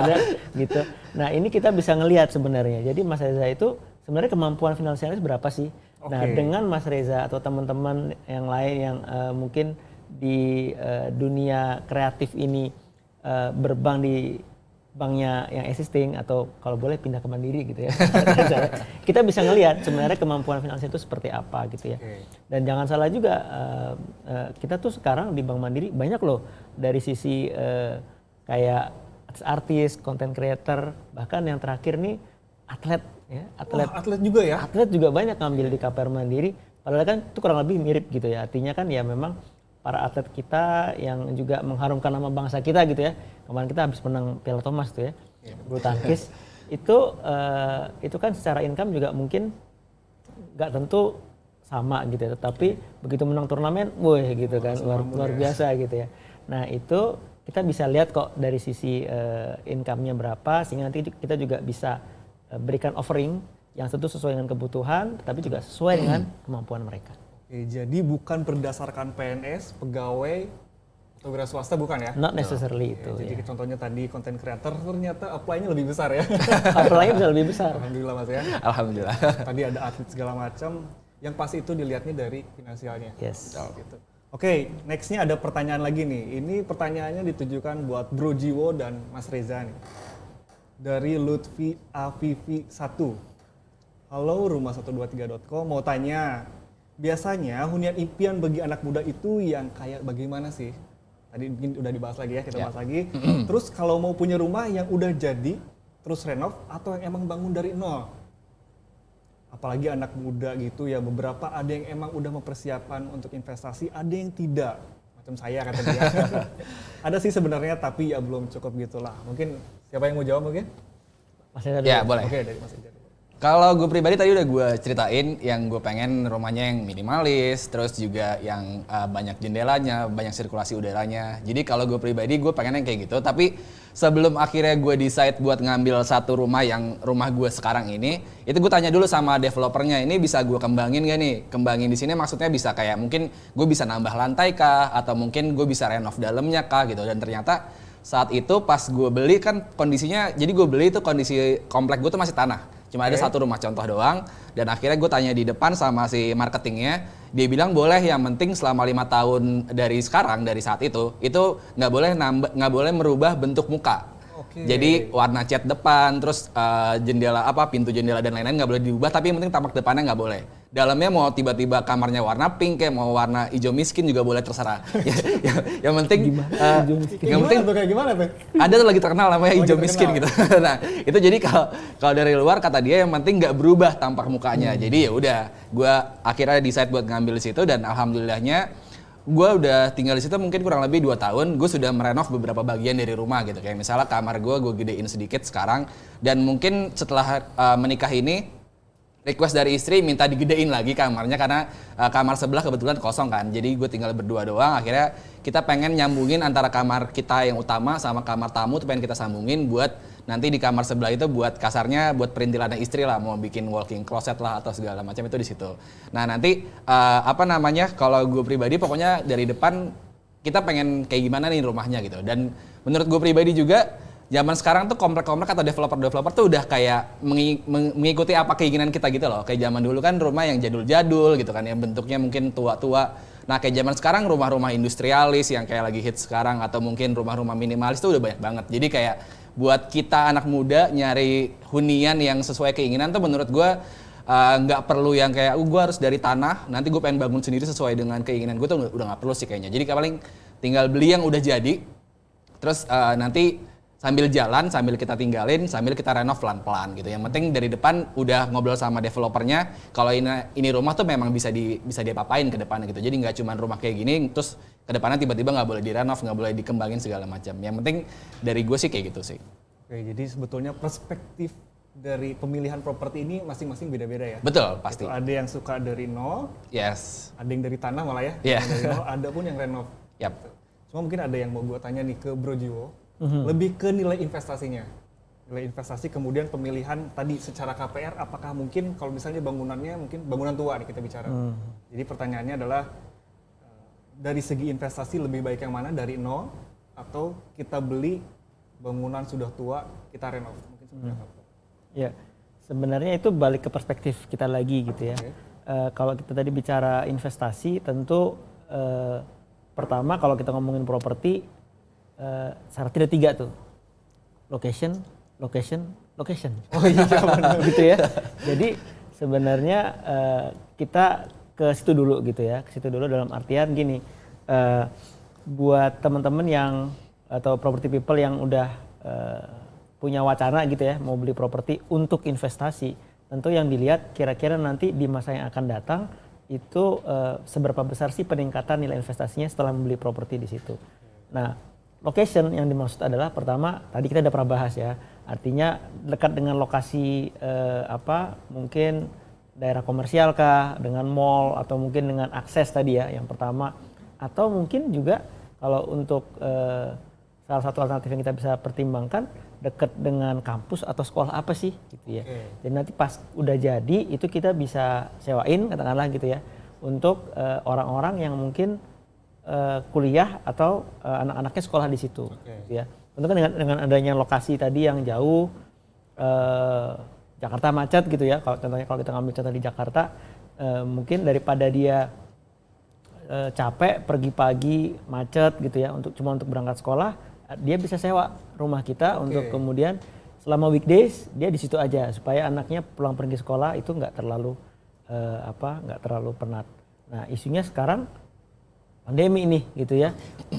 Ada gitu. Nah ini kita bisa ngelihat sebenarnya. Jadi Mas Reza itu sebenarnya kemampuan finansialnya berapa sih? Nah dengan Mas Reza atau teman-teman yang lain yang mungkin di dunia kreatif ini berbank di banknya yang existing atau kalau boleh pindah ke Mandiri gitu ya. Kita bisa ngelihat sebenarnya kemampuan finansial itu seperti apa gitu ya. Dan jangan salah juga kita tuh sekarang di Bank Mandiri banyak loh dari sisi kayak artis, content creator, bahkan yang terakhir nih atlet ya. Atlet juga ya? Atlet juga banyak ngambil di KPR Mandiri. Padahal kan itu kurang lebih mirip gitu ya. Artinya kan ya memang para atlet kita yang juga mengharumkan nama bangsa kita gitu ya. Kemarin kita habis menang Piala Thomas tuh ya, bulu tangkis. Itu kan secara income juga mungkin nggak tentu sama gitu ya. Tetapi begitu menang turnamen, wah gitu kan luar biasa gitu ya. Nah itu kita bisa lihat kok dari sisi income-nya berapa, sehingga nanti kita juga bisa berikan offering yang tentu sesuai dengan kebutuhan, tapi juga sesuai dengan kemampuan mereka. Oke, jadi bukan berdasarkan PNS, pegawai, atau wira swasta bukan ya? Not necessarily itu. Jadi Ya. contohnya tadi content creator ternyata apply-nya lebih besar ya. Apply-nya bisa lebih besar. Alhamdulillah Mas ya. Alhamdulillah. Tadi ada atlet segala macam, yang pasti itu dilihatnya dari finansialnya. Yes. Gitu. Oke, next-nya ada pertanyaan lagi nih. Ini pertanyaannya ditujukan buat Bro Jiwo dan Mas Reza nih. Dari Lutfi Afifi 1. Halo rumah123.com, mau tanya, biasanya hunian impian bagi anak muda itu yang kayak bagaimana sih? Tadi mungkin udah dibahas lagi ya, kita bahas lagi. Terus kalau mau punya rumah yang udah jadi, terus renov, atau yang emang bangun dari nol? Apalagi anak muda gitu ya, beberapa ada yang emang udah mempersiapkan untuk investasi, ada yang tidak. Macam saya kata dia. Ada sih sebenarnya, tapi ya belum cukup gitulah. Mungkin siapa yang mau jawab mungkin? Mas Reza Ya, dulu. boleh. Oke, dari Mas Ija dulu. Kalau gue pribadi tadi udah gue ceritain yang gue pengen rumahnya yang minimalis, terus juga yang banyak jendelanya, banyak sirkulasi udaranya. Jadi kalau gue pribadi gue pengen yang kayak gitu. Tapi sebelum akhirnya gue decide buat ngambil satu rumah yang rumah gue sekarang ini, itu gue tanya dulu sama developernya, ini bisa gue kembangin gak nih? Kembangin di sini maksudnya bisa kayak mungkin gue bisa nambah lantai kah? Atau mungkin gue bisa renov dalamnya kah gitu. Dan ternyata saat itu pas gue beli kan kondisinya, jadi gue beli itu kondisi komplek gue tuh masih tanah. Cuma ada satu rumah contoh doang, dan akhirnya gue tanya di depan sama si marketingnya, dia bilang boleh, yang penting selama 5 tahun dari sekarang, dari saat itu nggak boleh merubah bentuk muka. Oke. Jadi warna cat depan, terus jendela pintu jendela dan lain-lain nggak boleh diubah, tapi yang penting tampak depannya nggak boleh. Dalamnya mau tiba-tiba kamarnya warna pink kayak mau warna hijau miskin juga boleh, terserah. Yang penting yang penting Kayak gimana tuh? ada tuh lagi terkenal namanya hijau lagi miskin gitu. terkenal. Nah, itu jadi kalau dari luar kata dia yang penting nggak berubah tampak mukanya. Jadi ya udah, gue akhirnya decide buat ngambil di situ, dan alhamdulillahnya gue udah tinggal di situ mungkin kurang lebih 2 tahun. Gue sudah merenov beberapa bagian dari rumah gitu. Kayak misalnya kamar gue gedein sedikit sekarang, dan mungkin setelah menikah ini request dari istri minta digedein lagi kamarnya karena kamar sebelah kebetulan kosong kan. Jadi gue tinggal berdua doang. Akhirnya kita pengen nyambungin antara kamar kita yang utama sama kamar tamu tuh pengen kita sambungin buat nanti di kamar sebelah itu buat kasarnya buat perintilannya istri lah, mau bikin walk-in closet lah atau segala macam itu di situ. Nah, nanti kalau gue pribadi pokoknya dari depan kita pengen kayak gimana nih rumahnya gitu. Dan menurut gue pribadi juga zaman sekarang tuh komplek-komplek atau developer-developer tuh udah kayak mengikuti apa keinginan kita gitu loh. Kayak zaman dulu kan rumah yang jadul-jadul gitu kan, yang bentuknya mungkin tua-tua. Nah, kayak zaman sekarang rumah-rumah industrialis yang kayak lagi hits sekarang, atau mungkin rumah-rumah minimalis tuh udah banyak banget. Jadi kayak buat kita anak muda nyari hunian yang sesuai keinginan tuh menurut gue nggak perlu yang kayak gue harus dari tanah, nanti gue pengen bangun sendiri sesuai dengan keinginan gue tuh udah nggak perlu sih kayaknya. Jadi paling tinggal beli yang udah jadi, terus nanti sambil jalan, sambil kita tinggalin, sambil kita renov pelan-pelan gitu. Yang penting dari depan udah ngobrol sama developernya, kalau ini rumah tuh memang bisa diapa-apain ke depannya gitu. Jadi nggak cuma rumah kayak gini, terus ke depannya tiba-tiba nggak boleh direnov, nggak boleh dikembangin segala macam. Yang penting dari gue sih kayak gitu sih. Oke, jadi sebetulnya perspektif dari pemilihan properti ini masing-masing beda-beda ya? Betul, pasti. Itu ada yang suka dari nol, Yes. ada yang dari tanah malah ya? Iya. Yang dari nol, ada pun yang renov. Yap. Cuma mungkin ada yang mau gue tanya nih ke Bro Jiwo, lebih ke nilai investasinya. Nilai investasi, kemudian pemilihan tadi secara KPR, apakah mungkin kalau misalnya bangunannya mungkin bangunan tua nih kita bicara. Jadi pertanyaannya adalah dari segi investasi lebih baik yang mana, dari nol atau kita beli bangunan sudah tua kita renov? Mungkin seperti apa? Ya, sebenarnya itu balik ke perspektif kita lagi gitu ya. Oke. Kalau kita tadi bicara investasi, tentu pertama kalau kita ngomongin properti, syaratnya ada 3 tuh, location. Oh iya benar gitu ya. Jadi sebenarnya kita ke situ dulu gitu ya, ke situ dulu dalam artian gini, buat teman-teman yang atau property people yang udah punya wacana gitu ya mau beli properti untuk investasi, tentu yang dilihat kira-kira nanti di masa yang akan datang itu seberapa besar sih peningkatan nilai investasinya setelah membeli properti di situ. Nah, location yang dimaksud adalah pertama tadi kita udah pernah bahas ya, artinya dekat dengan lokasi mungkin daerah komersial kah, dengan mall atau mungkin dengan akses tadi ya yang pertama, atau mungkin juga kalau untuk salah satu alternatif yang kita bisa pertimbangkan dekat dengan kampus atau sekolah apa sih gitu ya. Jadi nanti pas udah jadi itu kita bisa sewain katakanlah gitu ya untuk orang-orang yang mungkin kuliah atau anak-anaknya sekolah di situ. Gitu ya. Tentu kan dengan adanya lokasi tadi yang jauh, Jakarta macet gitu ya. Contohnya kalau kita ngambil contoh di Jakarta, mungkin daripada dia capek pergi pagi macet gitu ya cuma untuk berangkat sekolah, dia bisa sewa rumah kita untuk kemudian selama weekdays dia di situ aja supaya anaknya pulang pergi sekolah itu nggak terlalu penat. Nah isunya sekarang pandemi ini gitu ya,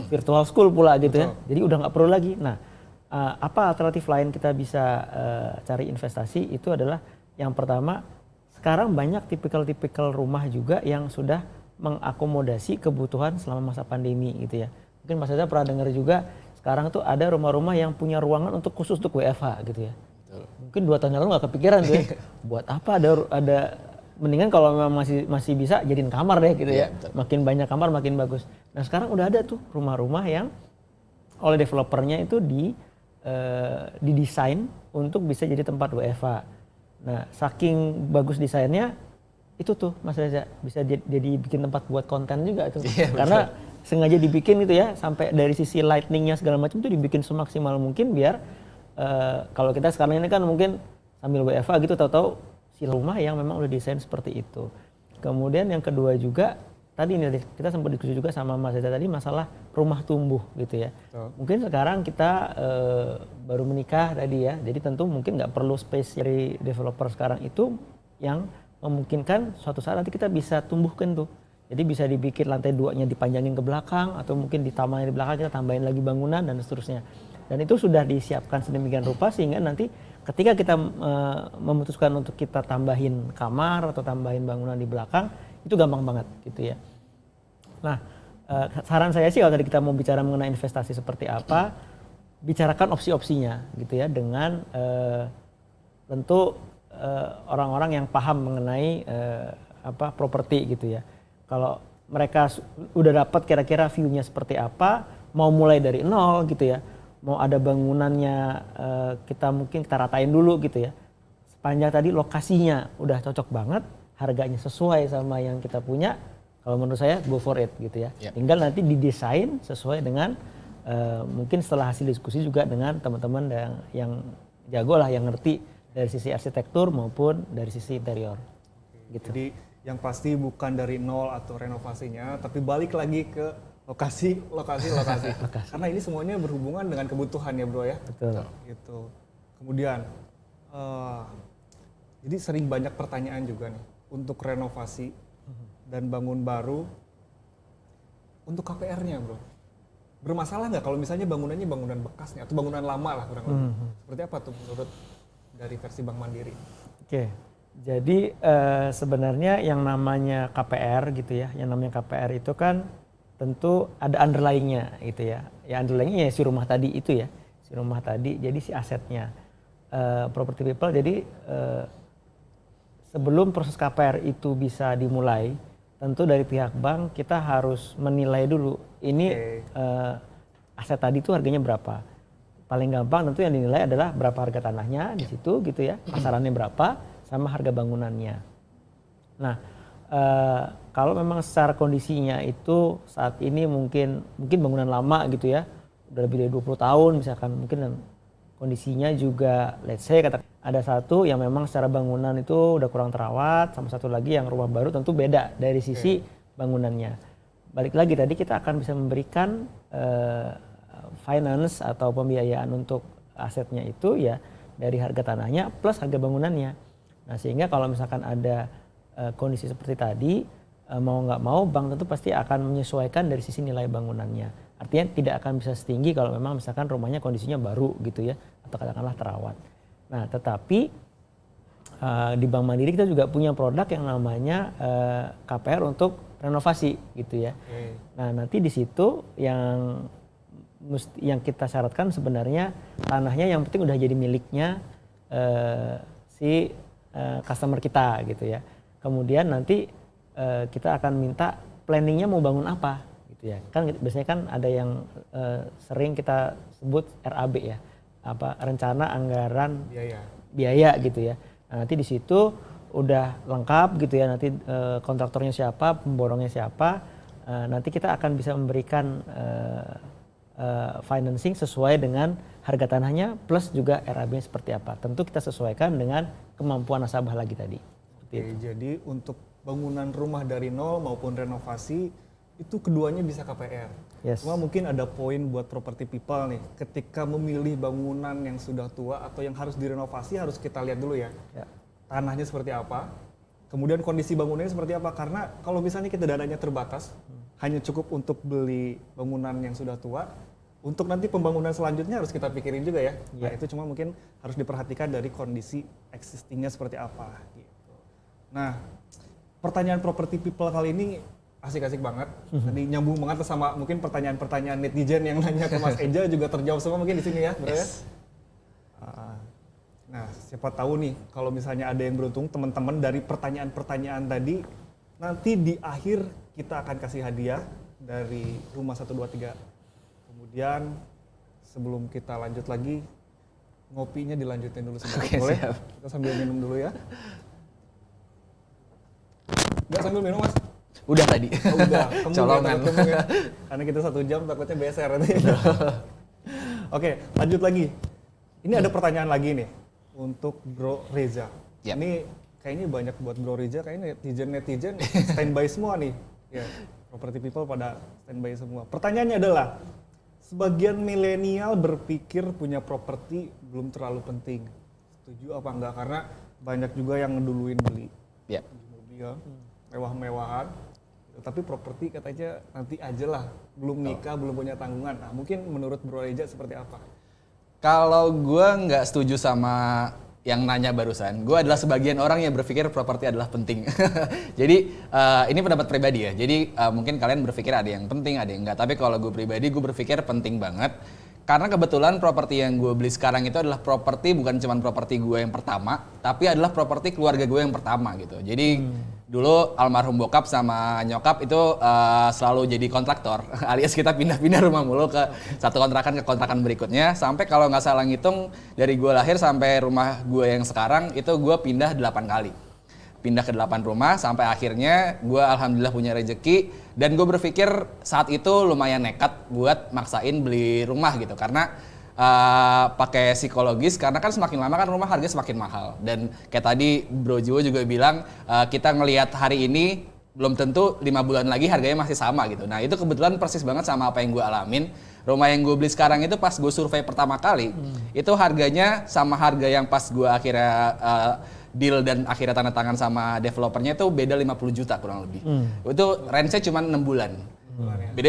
virtual school pula gitu ya, jadi udah nggak perlu lagi. Nah apa alternatif lain kita bisa cari investasi itu adalah yang pertama, sekarang banyak tipikal rumah juga yang sudah mengakomodasi kebutuhan selama masa pandemi gitu ya. Mungkin Mas Reza pernah dengar juga sekarang tuh ada rumah-rumah yang punya ruangan khusus untuk WFH gitu ya. Betul. Mungkin 2 tahun lalu nggak kepikiran tuh ya. Buat apa ada mendingan kalau memang masih bisa jadiin kamar deh gitu ya. Betul. Makin banyak kamar makin bagus. Nah sekarang udah ada tuh rumah-rumah yang oleh developernya itu didesain untuk bisa jadi tempat WFH. Nah saking bagus desainnya itu tuh Mas Reza bisa jadi bikin tempat buat konten juga tuh. Karena sengaja dibikin gitu ya, sampai dari sisi lightingnya segala macam tuh dibikin semaksimal mungkin biar kalau kita sekarang ini kan mungkin sambil WFH gitu tahu-tahu si rumah yang memang udah desain seperti itu. Kemudian yang kedua juga tadi ini kita sempat diskusi juga sama Mas Reza tadi masalah rumah tumbuh gitu ya. Mungkin sekarang kita baru menikah tadi ya, jadi tentu mungkin nggak perlu space dari developer sekarang itu yang memungkinkan suatu saat nanti kita bisa tumbuhkan tuh. Jadi bisa dibikin lantai 2-nya dipanjangin ke belakang atau mungkin ditambahin di belakang kita tambahin lagi bangunan dan seterusnya. Dan itu sudah disiapkan sedemikian rupa sehingga nanti ketika kita memutuskan untuk kita tambahin kamar atau tambahin bangunan di belakang itu gampang banget gitu ya. Nah saran saya sih kalau tadi kita mau bicara mengenai investasi seperti apa, bicarakan opsi-opsinya gitu ya dengan tentu orang-orang yang paham mengenai properti gitu ya. Kalau mereka udah dapat kira-kira view-nya seperti apa, mau mulai dari nol gitu ya, mau ada bangunannya kita ratain dulu gitu ya. Sepanjang tadi lokasinya udah cocok banget, harganya sesuai sama yang kita punya, kalau menurut saya go for it gitu ya. Tinggal nanti didesain sesuai dengan mungkin setelah hasil diskusi juga dengan teman-teman yang jago lah, yang ngerti dari sisi arsitektur maupun dari sisi interior. Gitu. Jadi yang pasti bukan dari nol atau renovasinya, tapi balik lagi ke lokasi. Karena ini semuanya berhubungan dengan kebutuhan ya bro ya. Betul. Gitu. Kemudian, jadi sering banyak pertanyaan juga nih untuk renovasi dan bangun baru untuk KPR-nya bro. Bermasalah nggak kalau misalnya bangunannya bangunan bekas nih atau bangunan lama lah kurang lebih. Seperti apa tuh menurut dari versi Bank Mandiri? Oke. Jadi sebenarnya yang namanya KPR gitu ya, yang namanya KPR itu kan tentu ada underlying-nya gitu ya. Ya underlying-nya ya si rumah tadi itu ya, si rumah tadi jadi si asetnya. Property people jadi sebelum proses KPR itu bisa dimulai, tentu dari pihak bank kita harus menilai dulu ini aset tadi itu harganya berapa. Paling gampang tentu yang dinilai adalah berapa harga tanahnya di situ gitu ya, pasarannya berapa, sama harga bangunannya. Nah, kalau memang secara kondisinya itu saat ini mungkin bangunan lama gitu ya, udah lebih dari 20 tahun misalkan, mungkin kondisinya juga let's say kata ada satu yang memang secara bangunan itu udah kurang terawat, sama satu lagi yang rumah baru tentu beda dari sisi bangunannya. Balik lagi tadi kita akan bisa memberikan finance atau pembiayaan untuk asetnya itu ya dari harga tanahnya plus harga bangunannya. Nah sehingga kalau misalkan ada kondisi seperti tadi, mau nggak mau bank tentu pasti akan menyesuaikan dari sisi nilai bangunannya. Artinya tidak akan bisa setinggi kalau memang misalkan rumahnya kondisinya baru gitu ya, atau katakanlah terawat. Nah tetapi di Bank Mandiri kita juga punya produk yang namanya KPR untuk renovasi gitu ya. Nah nanti di situ yang kita syaratkan sebenarnya tanahnya yang penting udah jadi miliknya si customer kita gitu ya. Kemudian nanti kita akan minta planningnya mau bangun apa gitu ya. Kan biasanya kan ada yang sering kita sebut RAB ya, apa rencana anggaran biaya gitu ya. Nah, nanti di situ udah lengkap gitu ya, nanti kontraktornya siapa, pemborongnya siapa, nanti kita akan bisa memberikan financing sesuai dengan harga tanahnya plus juga RAB-nya seperti apa. Tentu kita sesuaikan dengan kemampuan nasabah lagi tadi. Seperti itu. Jadi untuk bangunan rumah dari nol maupun renovasi itu keduanya bisa KPR. Yes. Cuma mungkin ada poin buat property people nih, ketika memilih bangunan yang sudah tua atau yang harus direnovasi harus kita lihat dulu ya. Tanahnya seperti apa, kemudian kondisi bangunannya seperti apa. Karena kalau misalnya kita dananya terbatas, hanya cukup untuk beli bangunan yang sudah tua, untuk nanti pembangunan selanjutnya harus kita pikirin juga ya. Nah itu cuma mungkin harus diperhatikan dari kondisi existingnya seperti apa. Gitu. Nah pertanyaan property people kali ini asik-asik banget. Tadi nyambung banget sama mungkin pertanyaan-pertanyaan netizen yang nanya ke Mas Eja juga terjawab semua mungkin di sini ya, bro ya. Nah, siapa tahu nih kalau misalnya ada yang beruntung teman-teman dari pertanyaan-pertanyaan tadi nanti di akhir kita akan kasih hadiah dari Rumah 123. Kemudian sebelum kita lanjut lagi ngopinya dilanjutin dulu sebentar. Boleh? Siap. Kita sambil minum dulu ya. Nggak sambil minum, Mas? Udah tadi. Oh, udah, Colongan. Ya. Karena kita 1 jam takutnya beser nanti. Oke, lanjut lagi. Ini ada pertanyaan lagi nih untuk Bro Reza. Yep. Ini kayaknya banyak buat Bro Reza, kayaknya netizen standby semua nih. Ya, property people pada standby semua. Pertanyaannya adalah, sebagian milenial berpikir punya properti belum terlalu penting. Setuju apa enggak? Karena banyak juga yang ngeduluin beli mobil mewah-mewahan. Tapi properti katanya nanti aja lah, belum nikah, belum punya tanggungan. Nah mungkin menurut Bro Reza seperti apa? Kalau gue nggak setuju sama yang nanya barusan, gue adalah sebagian orang yang berpikir properti adalah penting. Jadi ini pendapat pribadi ya, jadi mungkin kalian berpikir ada yang penting, ada yang enggak. Tapi kalau gue pribadi, gue berpikir penting banget. Karena kebetulan properti yang gue beli sekarang itu adalah properti, bukan cuma properti gue yang pertama, tapi adalah properti keluarga gue yang pertama gitu. Jadi dulu almarhum bokap sama nyokap itu selalu jadi kontraktor, alias kita pindah-pindah rumah mulu ke satu kontrakan ke kontrakan berikutnya. Sampai kalau nggak salah ngitung, dari gue lahir sampai rumah gue yang sekarang itu gue pindah 8 kali. Pindah ke 8 rumah sampai akhirnya gue alhamdulillah punya rezeki, dan gue berpikir saat itu lumayan nekat buat maksain beli rumah gitu karena pakai psikologis, karena kan semakin lama kan rumah harganya semakin mahal. Dan kayak tadi Bro Jiwo juga bilang kita ngelihat hari ini belum tentu 5 bulan lagi harganya masih sama gitu. Nah itu kebetulan persis banget sama apa yang gue alamin. Rumah yang gue beli sekarang itu pas gue survei pertama kali itu harganya sama harga yang pas gue akhirnya deal dan akhirnya tanda tangan sama developernya itu beda 50 juta kurang lebih. Itu range-nya cuma 6 bulan. Beda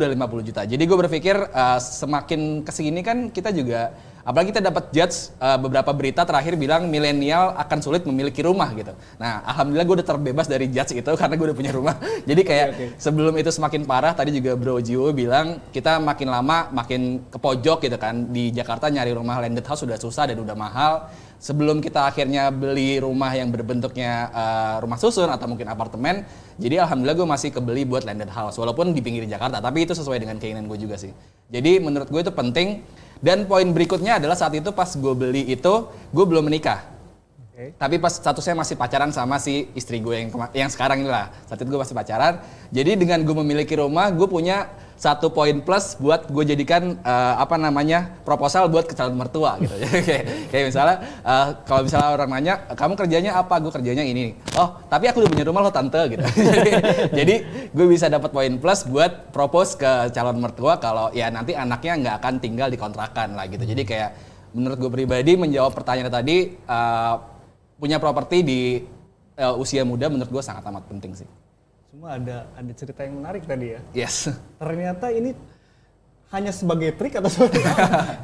udah 50 juta. Jadi gue berpikir semakin kesini kan kita juga, apalagi kita dapat judge beberapa berita terakhir bilang milenial akan sulit memiliki rumah gitu. Nah alhamdulillah gue udah terbebas dari judge itu karena gue udah punya rumah. Jadi kayak sebelum itu semakin parah, tadi juga Bro Jiwo bilang kita makin lama makin ke pojok gitu kan. Di Jakarta nyari rumah landed house sudah susah dan udah mahal. Sebelum kita akhirnya beli rumah yang berbentuknya rumah susun atau mungkin apartemen, jadi alhamdulillah gue masih kebeli buat landed house walaupun di pinggir Jakarta, tapi itu sesuai dengan keinginan gue juga sih. Jadi menurut gue itu penting. Dan poin berikutnya adalah saat itu pas gue beli itu gue belum menikah. Tapi pas statusnya masih pacaran sama si istri gue yang sekarang inilah. Saat itu gue masih pacaran. Jadi dengan gue memiliki rumah, gue punya 1 poin plus buat gue jadikan proposal buat ke calon mertua gitu. kayak misalnya kalau misalnya orang nanya, kamu kerjanya apa? Gue kerjanya ini. Oh, tapi aku udah punya rumah loh tante gitu. Jadi gue bisa dapat poin plus buat propose ke calon mertua kalau ya nanti anaknya nggak akan tinggal di kontrakan lah gitu. Jadi kayak menurut gue pribadi menjawab pertanyaan tadi, punya properti di usia muda menurut gue sangat amat penting sih. Cuma ada cerita yang menarik tadi ya. Yes. Ternyata ini hanya sebagai trik atau sebagai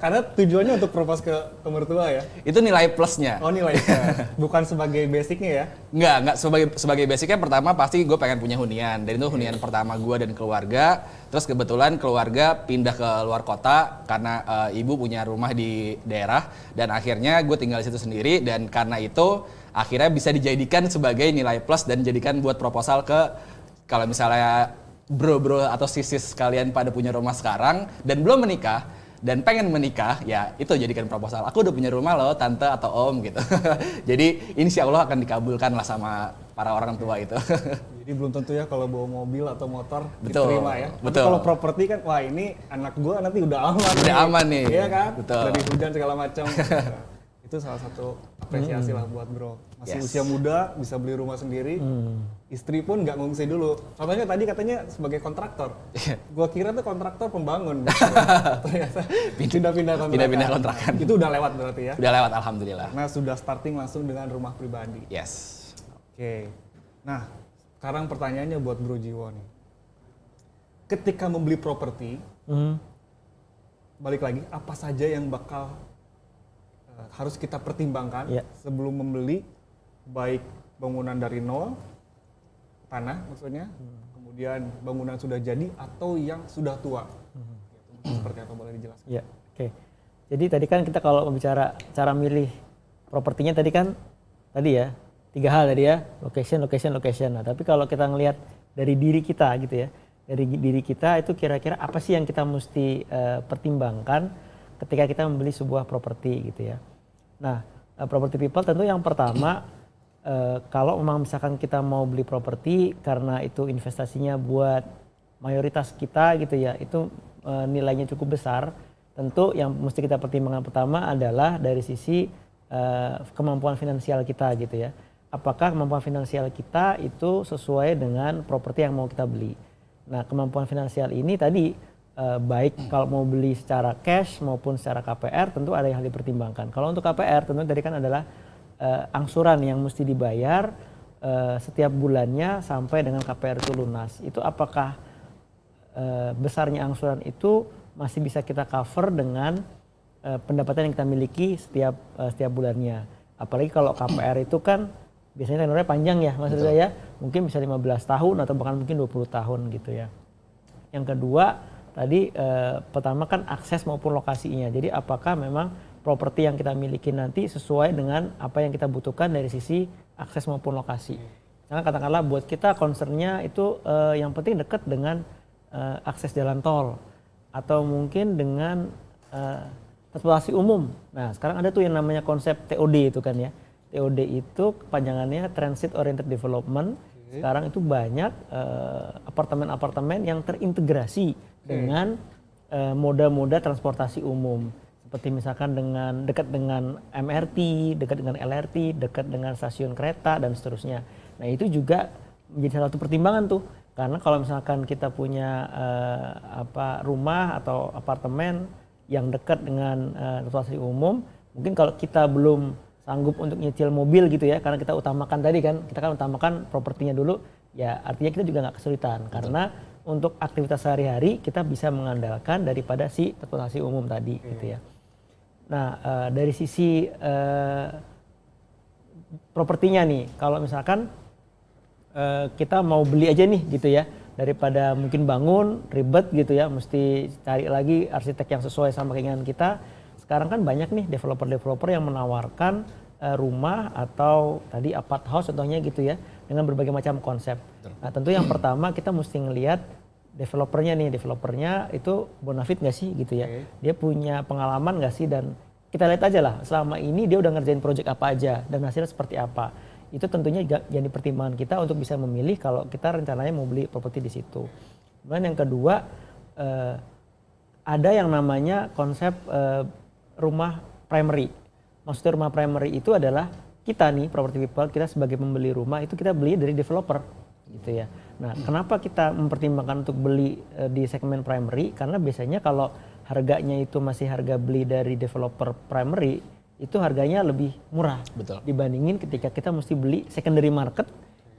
karena tujuannya untuk propose ke mertua ya. Itu nilai plusnya. Oh nilai plus. Bukan sebagai basicnya ya? Enggak sebagai basicnya. Pertama pasti gue pengen punya hunian. Dan itu hunian pertama gue dan keluarga. Terus kebetulan keluarga pindah ke luar kota karena ibu punya rumah di daerah. Dan akhirnya gue tinggal di situ sendiri. Dan karena itu akhirnya bisa dijadikan sebagai nilai plus dan jadikan buat proposal ke, kalau misalnya bro-bro atau sis kalian pada punya rumah sekarang dan belum menikah, dan pengen menikah, ya itu jadikan proposal. Aku udah punya rumah loh, tante atau om gitu. Jadi insya Allah akan dikabulkan lah sama para orang tua itu. Jadi belum tentu ya kalau bawa mobil atau motor Betul, diterima ya. Tapi betul. kalau properti kan, wah ini anak gue nanti udah aman. Udah aman nih. Iya kan? Betul. Dari hujan segala macam. Itu salah satu apresiasi lah buat bro. Masih Yes. usia muda, bisa beli rumah sendiri. Istri pun nggak ngungsi dulu. Contohnya tadi katanya sebagai kontraktor. Gua kira tuh kontraktor pembangun. Ternyata pindah-pindah kontrakan. Pindah-pindah kontrakan. Itu udah lewat berarti ya? Udah lewat alhamdulillah. Nah sudah starting langsung dengan rumah pribadi. Yes. Oke. Nah sekarang pertanyaannya buat Bro Jiwo nih. Ketika membeli properti, balik lagi, apa saja yang bakal harus kita pertimbangkan sebelum membeli, baik bangunan dari nol, tanah maksudnya, kemudian bangunan sudah jadi atau yang sudah tua. Seperti apa, boleh dijelaskan? Ya, oke. Jadi tadi kan kita kalau bicara cara milih propertinya tadi kan ya 3 hal tadi ya, location. Nah, tapi kalau kita ngelihat dari diri kita gitu ya, dari diri kita itu kira-kira apa sih yang kita mesti pertimbangkan ketika kita membeli sebuah properti gitu ya. Nah, property people tentu yang pertama kalau memang misalkan kita mau beli properti karena itu investasinya buat mayoritas kita gitu ya, itu nilainya cukup besar. Tentu yang mesti kita pertimbangkan pertama adalah dari sisi kemampuan finansial kita gitu ya. Apakah kemampuan finansial kita itu sesuai dengan properti yang mau kita beli. Nah, kemampuan finansial ini tadi baik kalau mau beli secara cash maupun secara KPR tentu ada yang harus dipertimbangkan. Kalau untuk KPR tentu tadi kan adalah angsuran yang mesti dibayar setiap bulannya sampai dengan KPR itu lunas. Itu apakah besarnya angsuran itu masih bisa kita cover dengan pendapatan yang kita miliki setiap bulannya. Apalagi kalau KPR itu kan biasanya tenornya panjang ya Mas Reza ya. Mungkin bisa 15 tahun atau bahkan mungkin 20 tahun gitu ya. Yang kedua tadi pertama kan akses maupun lokasinya. Jadi apakah memang properti yang kita miliki nanti sesuai dengan apa yang kita butuhkan dari sisi akses maupun lokasi. Karena katakanlah buat kita concernnya itu yang penting dekat dengan akses jalan tol atau mungkin dengan transportasi umum. Nah sekarang ada tuh yang namanya konsep TOD itu kan ya. TOD itu kepanjangannya Transit Oriented Development. Sekarang itu banyak apartemen-apartemen yang terintegrasi dengan moda-moda transportasi umum. Seperti misalkan dekat dengan MRT, dekat dengan LRT, dekat dengan stasiun kereta dan seterusnya. Nah itu juga menjadi salah satu pertimbangan tuh. Karena kalau misalkan kita punya rumah atau apartemen yang dekat dengan transportasi umum, mungkin kalau kita belum sanggup untuk nyicil mobil gitu ya, karena kita utamakan tadi kan, kita kan utamakan propertinya dulu, ya artinya kita juga nggak kesulitan. Betul. Karena untuk aktivitas sehari-hari kita bisa mengandalkan daripada si transportasi umum tadi gitu ya. Nah dari sisi propertinya nih, kalau misalkan kita mau beli aja nih gitu ya, daripada mungkin bangun ribet gitu ya, mesti cari lagi arsitek yang sesuai sama keinginan kita. Sekarang kan banyak nih developer-developer yang menawarkan rumah atau tadi apart house contohnya gitu ya, dengan berbagai macam konsep. Nah tentu yang pertama kita mesti ngelihat developernya itu bonafit nggak sih gitu ya. Dia punya pengalaman nggak sih, dan kita lihat aja lah selama ini dia udah ngerjain project apa aja dan hasilnya seperti apa. Itu tentunya jadi pertimbangan kita untuk bisa memilih kalau kita rencananya mau beli properti di situ. Kemudian yang kedua ada yang namanya konsep rumah primary. Maksudnya rumah primary itu adalah kita nih property people, kita sebagai pembeli rumah itu kita beli dari developer gitu ya. Nah kenapa kita mempertimbangkan untuk beli di segmen primary? Karena biasanya kalau harganya itu masih harga beli dari developer primary, itu harganya lebih murah. Betul. Dibandingin ketika kita mesti beli secondary market,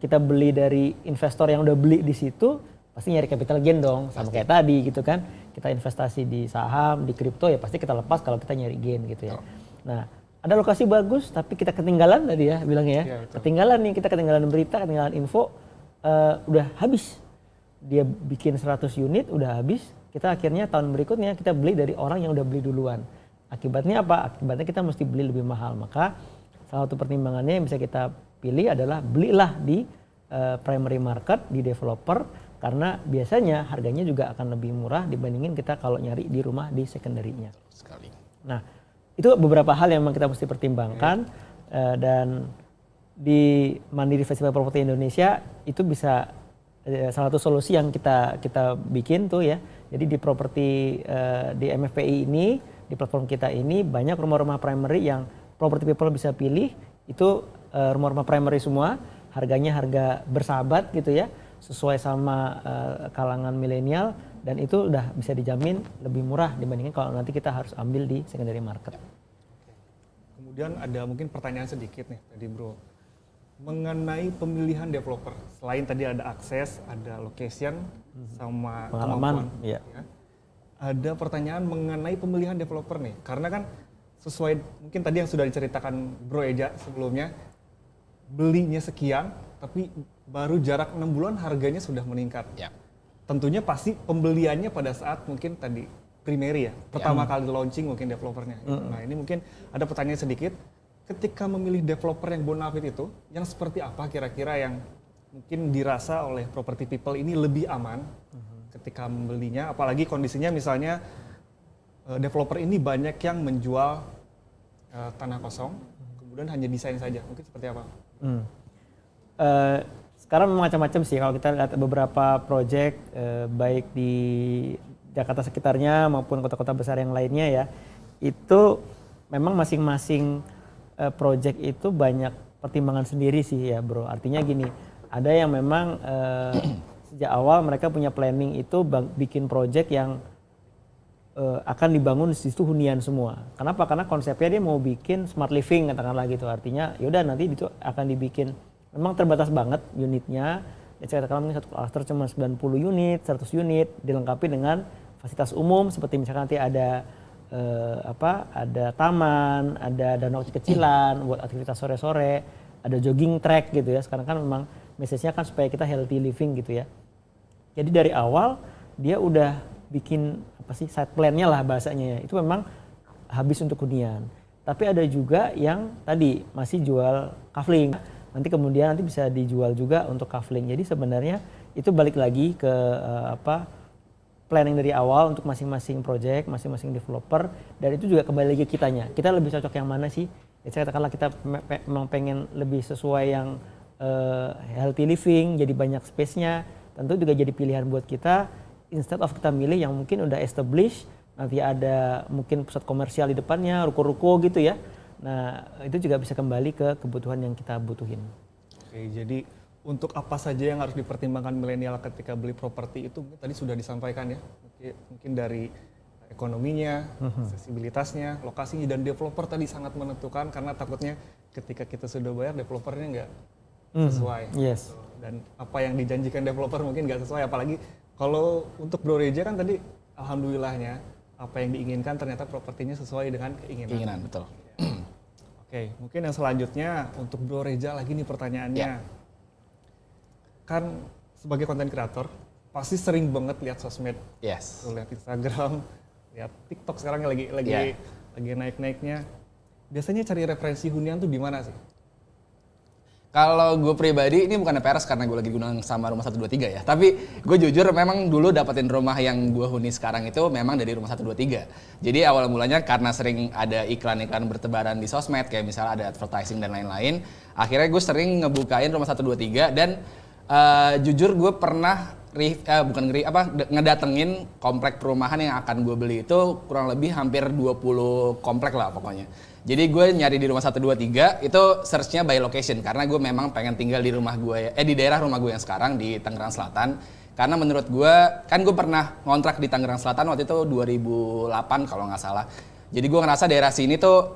kita beli dari investor yang udah beli di situ, pasti nyari capital gain dong, sama kayak tadi gitu kan. Kita investasi di saham, di kripto ya pasti kita lepas kalau kita nyari gain gitu ya. Nah ada lokasi bagus tapi kita ketinggalan tadi ya bilangnya ya. Ketinggalan nih, kita ketinggalan berita, ketinggalan info, udah habis. Dia bikin 100 unit udah habis, kita akhirnya tahun berikutnya kita beli dari orang yang udah beli duluan. Akibatnya apa? Akibatnya kita mesti beli lebih mahal. Maka salah satu pertimbangannya yang bisa kita pilih adalah belilah di primary market, di developer karena biasanya harganya juga akan lebih murah dibandingin kita kalau nyari di rumah di secondary-nya. Sekali. Nah, itu beberapa hal yang memang kita mesti pertimbangkan dan di Mandiri Festival Properti Indonesia itu bisa salah satu solusi yang kita bikin tuh ya. Jadi di properti di MFPI ini, di platform kita ini banyak rumah-rumah primary yang property people bisa pilih, itu rumah-rumah primary semua, harganya harga bersahabat gitu ya, sesuai sama kalangan milenial, dan itu udah bisa dijamin lebih murah dibandingin kalau nanti kita harus ambil di secondary market. Kemudian ada mungkin pertanyaan sedikit nih tadi bro, mengenai pemilihan developer. Selain tadi ada akses, ada location, sama Pengalaman, kemampuan. iya. Ya. Ada pertanyaan mengenai pemilihan developer nih, karena kan sesuai mungkin tadi yang sudah diceritakan Bro Eja sebelumnya, belinya sekian, tapi baru jarak 6 bulan harganya sudah meningkat. Ya. Tentunya pasti pembeliannya pada saat mungkin tadi primary ya, pertama kali launching mungkin developernya. Nah ini mungkin ada pertanyaan sedikit, ketika memilih developer yang bonafit itu, yang seperti apa kira-kira yang mungkin dirasa oleh property people ini lebih aman ketika membelinya, apalagi kondisinya misalnya developer ini banyak yang menjual tanah kosong, kemudian hanya desain saja, mungkin seperti apa? Sekarang macam-macam sih kalau kita lihat beberapa project baik di Jakarta sekitarnya maupun kota-kota besar yang lainnya ya, itu memang masing-masing project itu banyak pertimbangan sendiri sih ya bro. Artinya gini, ada yang memang sejak awal mereka punya planning itu bikin project yang akan dibangun di situ hunian semua. Kenapa? Karena konsepnya dia mau bikin smart living katakanlah gitu. Artinya yaudah nanti itu akan dibikin, memang terbatas banget unitnya. Ya katakanlah mungkin satu cluster cuma 90 unit, 100 unit, dilengkapi dengan fasilitas umum seperti misalkan nanti ada ada taman, ada danau kecil-kecilan buat aktivitas sore-sore, ada jogging track gitu ya. Sekarang kan memang message-nya kan supaya kita healthy living gitu ya. Jadi dari awal dia udah bikin side plan-nya lah bahasanya ya. Itu memang habis untuk hunian. Tapi ada juga yang tadi masih jual kafling. Nanti kemudian bisa dijual juga untuk kafling. Jadi sebenarnya itu balik lagi ke planning dari awal untuk masing-masing project, masing-masing developer, dan itu juga kembali lagi ke kitanya. Kita lebih cocok yang mana sih? Ya, saya katakanlah kita memang pengen lebih sesuai yang healthy living, jadi banyak space-nya, tentu juga jadi pilihan buat kita, instead of kita milih yang mungkin udah established, nanti ada mungkin pusat komersial di depannya, ruko-ruko gitu ya. Nah, itu juga bisa kembali ke kebutuhan yang kita butuhin. Oke, jadi untuk apa saja yang harus dipertimbangkan milenial ketika beli properti itu tadi sudah disampaikan ya. Mungkin dari ekonominya, aksesibilitasnya, lokasinya, dan developer tadi sangat menentukan karena takutnya ketika kita sudah bayar developernya nggak sesuai. Yes. Dan apa yang dijanjikan developer mungkin nggak sesuai, apalagi kalau untuk Bro Reja kan tadi alhamdulillahnya apa yang diinginkan ternyata propertinya sesuai dengan keinginan. Betul. Oke, mungkin yang selanjutnya untuk Bro Reja lagi nih pertanyaannya. Ya. Kan sebagai konten kreator pasti sering banget lihat sosmed. Yes. Lihat Instagram, lihat TikTok sekarang lagi naik-naiknya. Biasanya cari referensi hunian tuh di mana sih? Kalau gue pribadi, ini bukan peres karena gue lagi gunakan sama rumah 123 ya. Tapi gue jujur memang dulu dapetin rumah yang gue huni sekarang itu memang dari rumah 123. Jadi awal mulanya karena sering ada iklan-iklan bertebaran di sosmed, kayak misalnya ada advertising dan lain-lain. Akhirnya gue sering ngebukain rumah 123 dan jujur gue pernah ngedatengin komplek perumahan yang akan gue beli itu kurang lebih hampir 20 komplek lah pokoknya. Jadi gue nyari di rumah 123 itu searchnya by location karena gue memang pengen tinggal di rumah gue di daerah rumah gue yang sekarang di Tangerang Selatan. Karena menurut gue, kan gue pernah ngontrak di Tangerang Selatan waktu itu 2008 kalau nggak salah. Jadi gue ngerasa daerah sini tuh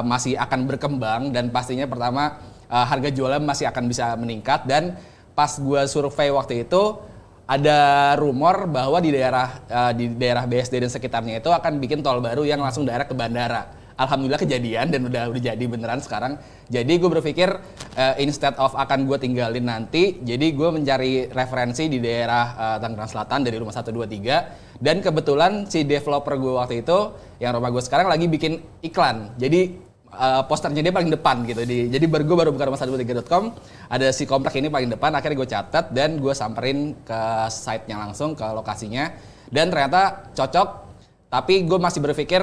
masih akan berkembang dan pastinya pertama harga jualnya masih akan bisa meningkat. Dan pas gue survei waktu itu ada rumor bahwa di daerah BSD dan sekitarnya itu akan bikin tol baru yang langsung daerah ke bandara. Alhamdulillah kejadian dan udah jadi beneran sekarang. Jadi gue berpikir instead of akan gue tinggalin nanti, jadi gue mencari referensi di daerah Tangerang Selatan dari rumah 123. Dan kebetulan si developer gue waktu itu, yang rumah gue sekarang lagi bikin iklan. Jadi posternya dia paling depan gitu. Jadi gue baru buka rumah123.com, ada si komplek ini paling depan, akhirnya gue catat dan gue samperin ke site-nya langsung, ke lokasinya, dan ternyata cocok. Tapi gue masih berpikir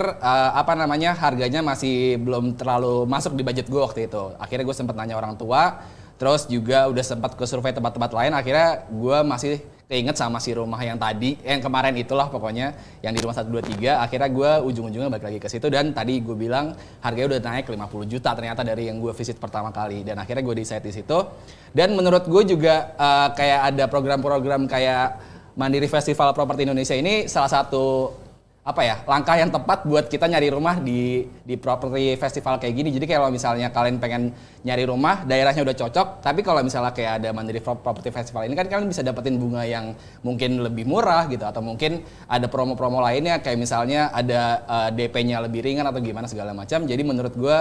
harganya masih belum terlalu masuk di budget gue waktu itu. Akhirnya gue sempat nanya orang tua, terus juga udah sempat ke survei tempat-tempat lain. Akhirnya gue masih keinget sama si rumah yang tadi, yang kemarin itulah pokoknya, yang di rumah 123. Akhirnya gue ujung-ujungnya balik lagi ke situ, dan tadi gue bilang harganya udah naik 50 juta ternyata dari yang gue visit pertama kali. Dan akhirnya gue decide di situ. Dan menurut gue juga kayak ada program-program kayak Mandiri Festival Properti Indonesia ini salah satu langkah yang tepat buat kita nyari rumah di properti festival kayak gini. Jadi kalau misalnya kalian pengen nyari rumah, daerahnya udah cocok, tapi kalau misalnya kayak ada Mandiri Property Festival ini kan kalian bisa dapetin bunga yang mungkin lebih murah gitu, atau mungkin ada promo-promo lainnya kayak misalnya ada DP-nya lebih ringan atau gimana segala macam. Jadi menurut gue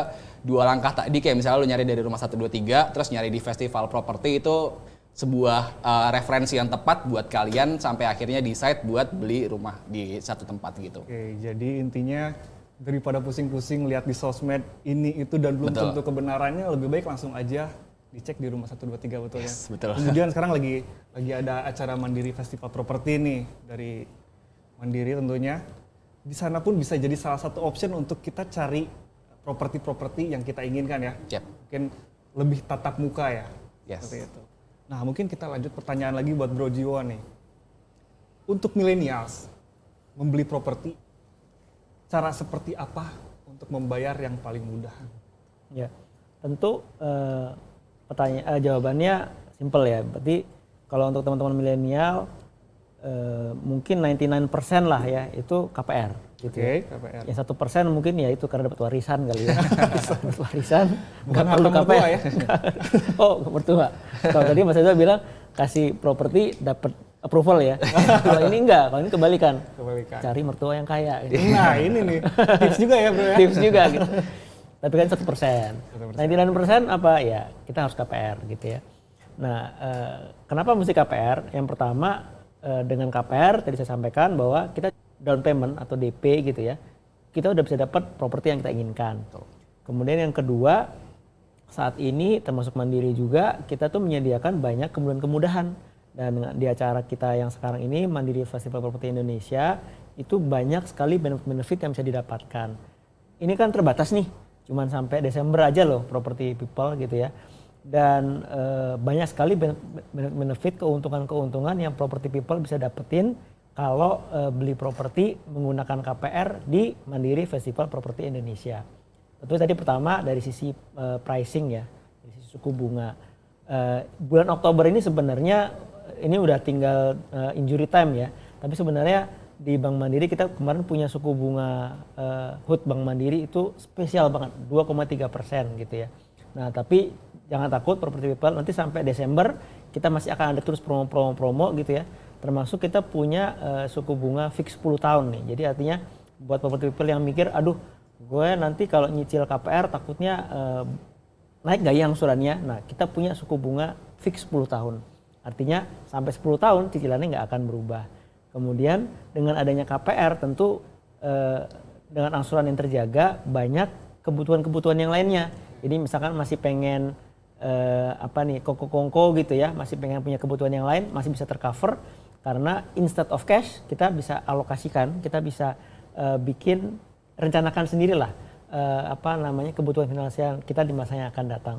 2 langkah tadi, kayak misalnya lu nyari dari rumah 123 terus nyari di festival properti, itu sebuah referensi yang tepat buat kalian sampai akhirnya decide buat beli rumah di satu tempat gitu. Oke, jadi intinya daripada pusing-pusing lihat di sosmed ini itu dan belum tentu kebenarannya, lebih baik langsung aja dicek di rumah 123, betul ya? Yes, betul. Kemudian sekarang lagi ada acara Mandiri Festival Properti nih dari Mandiri tentunya. Di sana pun bisa jadi salah satu option untuk kita cari properti-properti yang kita inginkan ya. Yep. Mungkin lebih tatap muka ya. Yes. Seperti itu. Nah, mungkin kita lanjut pertanyaan lagi buat Bro Jiwo nih. Untuk millennials membeli properti, cara seperti apa untuk membayar yang paling mudah? Ya, tentu jawabannya simple ya. Berarti kalau untuk teman-teman milenial mungkin 99% lah ya itu KPR. Gitu ya. KPR. Yang 1% mungkin ya itu karena dapat warisan kali ya. Dapat warisan, bukan harta mertua ya. Oh, mertua. Kalau tadi Mas Eza bilang kasih properti dapat approval ya. Kalau ini enggak, kalau ini kebalikan. Cari mertua yang kaya. Gitu. Nah, ini nih tips juga ya, Bro ya. Tips juga gitu. Tapi kan 1%. 99% apa ya? Kita harus KPR gitu ya. Nah, kenapa mesti KPR? Yang pertama dengan KPR tadi saya sampaikan bahwa kita down payment atau DP gitu ya, kita udah bisa dapat properti yang kita inginkan. Kemudian yang kedua, saat ini termasuk Mandiri juga, kita tuh menyediakan banyak kemudahan-kemudahan. Dan di acara kita yang sekarang ini, Mandiri Festival Properti Indonesia, itu banyak sekali benefit yang bisa didapatkan. Ini kan terbatas nih, cuman sampai Desember aja loh Property People gitu ya. Dan banyak sekali benefit, keuntungan-keuntungan yang Property People bisa dapetin kalau beli properti menggunakan KPR di Mandiri Festival Properti Indonesia. Tentu tadi pertama dari sisi pricing ya, dari sisi suku bunga. Bulan Oktober ini sebenarnya ini udah tinggal injury time ya, tapi sebenarnya di Bank Mandiri kita kemarin punya suku bunga HUT Bank Mandiri itu spesial banget, 2,3% gitu ya. Nah tapi jangan takut Property People, nanti sampai Desember kita masih akan ada terus promo gitu ya. Termasuk kita punya suku bunga fix 10 tahun nih. Jadi artinya buat Property People yang mikir, aduh gue nanti kalau nyicil KPR takutnya naik gak ya angsurannya. Nah kita punya suku bunga fix 10 tahun. Artinya sampai 10 tahun cicilannya nggak akan berubah. Kemudian dengan adanya KPR tentu dengan angsuran yang terjaga banyak kebutuhan-kebutuhan yang lainnya. Jadi misalkan masih pengen kongko gitu ya, masih pengen punya kebutuhan yang lain, masih bisa tercover. Karena instead of cash kita bisa alokasikan, kita bisa rencanakan sendirilah kebutuhan finansial kita di masa yang akan datang.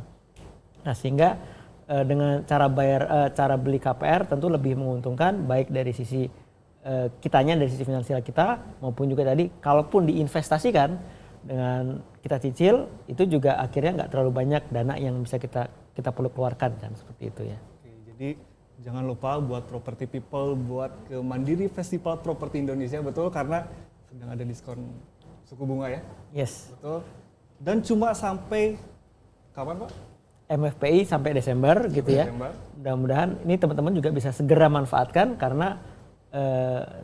Nah sehingga dengan cara beli KPR tentu lebih menguntungkan baik dari sisi kitanya, dari sisi finansial kita, maupun juga tadi kalaupun diinvestasikan dengan kita cicil itu juga akhirnya nggak terlalu banyak dana yang bisa kita perlu keluarkan kan, seperti itu ya. Oke, jadi jangan lupa buat Property People buat ke Mandiri Festival Properti Indonesia, betul, karena sedang ada diskon suku bunga ya. Yes. Betul. Dan cuma sampai kapan Pak? MFPI sampai Desember gitu ya. Mudah-mudahan ini teman-teman juga bisa segera manfaatkan karena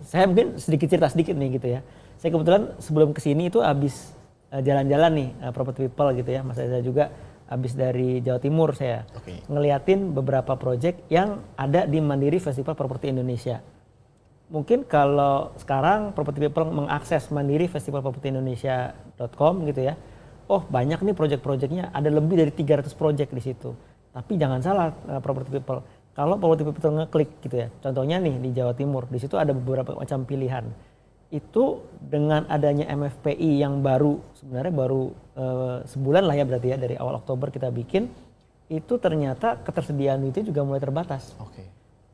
saya mungkin sedikit nih gitu ya. Saya kebetulan sebelum kesini itu habis jalan-jalan nih Property People gitu ya. Mas Reza juga habis dari Jawa Timur saya ngeliatin beberapa proyek yang ada di Mandiri Festival Properti Indonesia. Mungkin kalau sekarang Property People mengakses Mandiri Festival Properti Indonesia.com gitu ya, oh banyak nih project-projectnya, ada lebih dari 300 project di situ. Tapi jangan salah property people, kalau property people ngeklik gitu ya, contohnya nih di Jawa Timur, di situ ada beberapa macam pilihan. Itu dengan adanya MFPI yang sebenarnya baru sebulan lah ya berarti ya, dari awal Oktober kita bikin, itu ternyata ketersediaan itu juga mulai terbatas. Oke.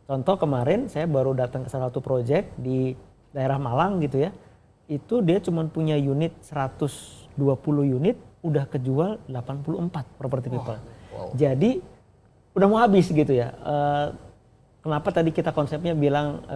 Contoh kemarin saya baru datang ke salah satu project di daerah Malang gitu ya, itu dia cuma punya unit 120 unit, udah kejual 84 property people. Wow. Jadi udah mau habis gitu ya. Kenapa tadi kita konsepnya bilang